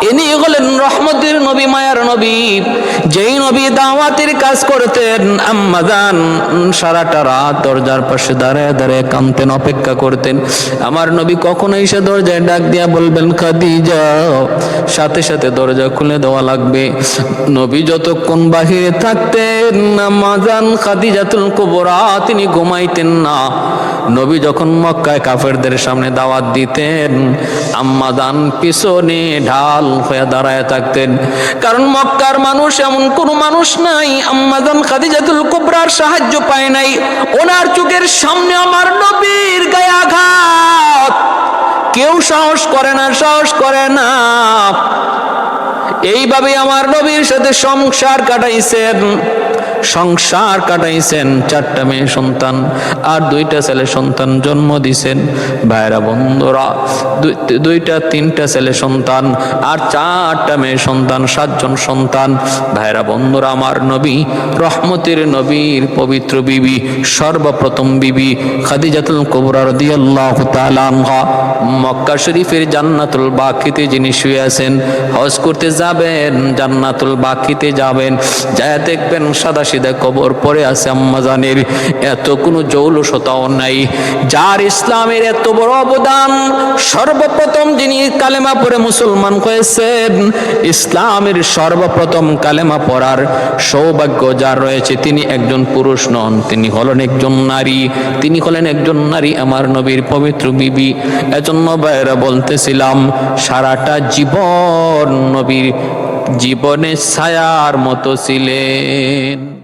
ইনি হলেন রহমতের নবী মায়ার নবী। যেই নবী দাওয়াতের কাজ করতেন, আম্মা জান সারাটা রাত দরজার পাশে দাঁড়ায় দাঁড়ায় কাঁদতেন, অপেক্ষা করতেন আমার নবী কখন এসে দরজায় ডাক দিয়া বলবেন খাদিজা, সাথে সাথে দরজা খুলে দেওয়া লাগবে। নবী যতক্ষণ বাহিরে থাকতেন আম্মা জান খাদিজাতুল কুবরা তিনি ঘুমাইতেন না। নবী যখন মক্কায় কাফেরদের সামনে দাওয়াত দিতেন, আম্মা জান পিছনে ঢাল হয়ে দাঁড়ায় থাকতেন, কারণ মক্কার মানুষ এমন কোনো মানুষ নাই আম্মা জান খাদিজাতুল কুবরার সাহায্য পায় নাই। ওনার চোখের সামনে আমার নবীর গায়ে আঘাত, কেউ সাহস করে না, সাহস করে না। এইভাবে আমার নবীর সাথে সংসার কাটাইছেন। সংসার কাটাইছেন, 4টা মেয়ে সন্তান আর 2টা ছেলে সন্তান জন্ম দিছেন। ভাইরা বন্ধুরা, 2টা 3টা ছেলে সন্তান আর 4টা মেয়ে সন্তান, 7 জন সন্তান। ভাইরা বন্ধুরা, আমার নবী, রহমতের নবীর পবিত্র বিবি, সর্বপ্রথম বিবি খাদিজাতুল কুবরা রাদিয়াল্লাহু তাআলা আনহা মক্কা শরীফের জান্নাতুল বাকিতে যিনি শুয়ে আছেন, হজ করতে যাবেন, জান্নাতুল বাকিতে যাবেন, যায় দেখবেন সাদা সিধা কবর পড়ে আছে আম্মাজানের। এত কোনো জৌলুসতাও নাই। যার ইসলামের এত বড় অবদান, সর্বপ্রথম যিনি কালেমা পড়ে মুসলমান হয়েছেন, ইসলামের সর্বপ্রথম কালেমা পড়ার সৌভাগ্য যার রয়েছে, তিনি একজন পুরুষ নন, তিনি হলেন একজন নারী। তিনি হলেন একজন নারী, আমার নবীর পবিত্র বিবি। এজন্য ভাইরা বলতেছিলাম, সারাটা জীবন নবীর জীবনে ছায়ার মতো ছিলেন।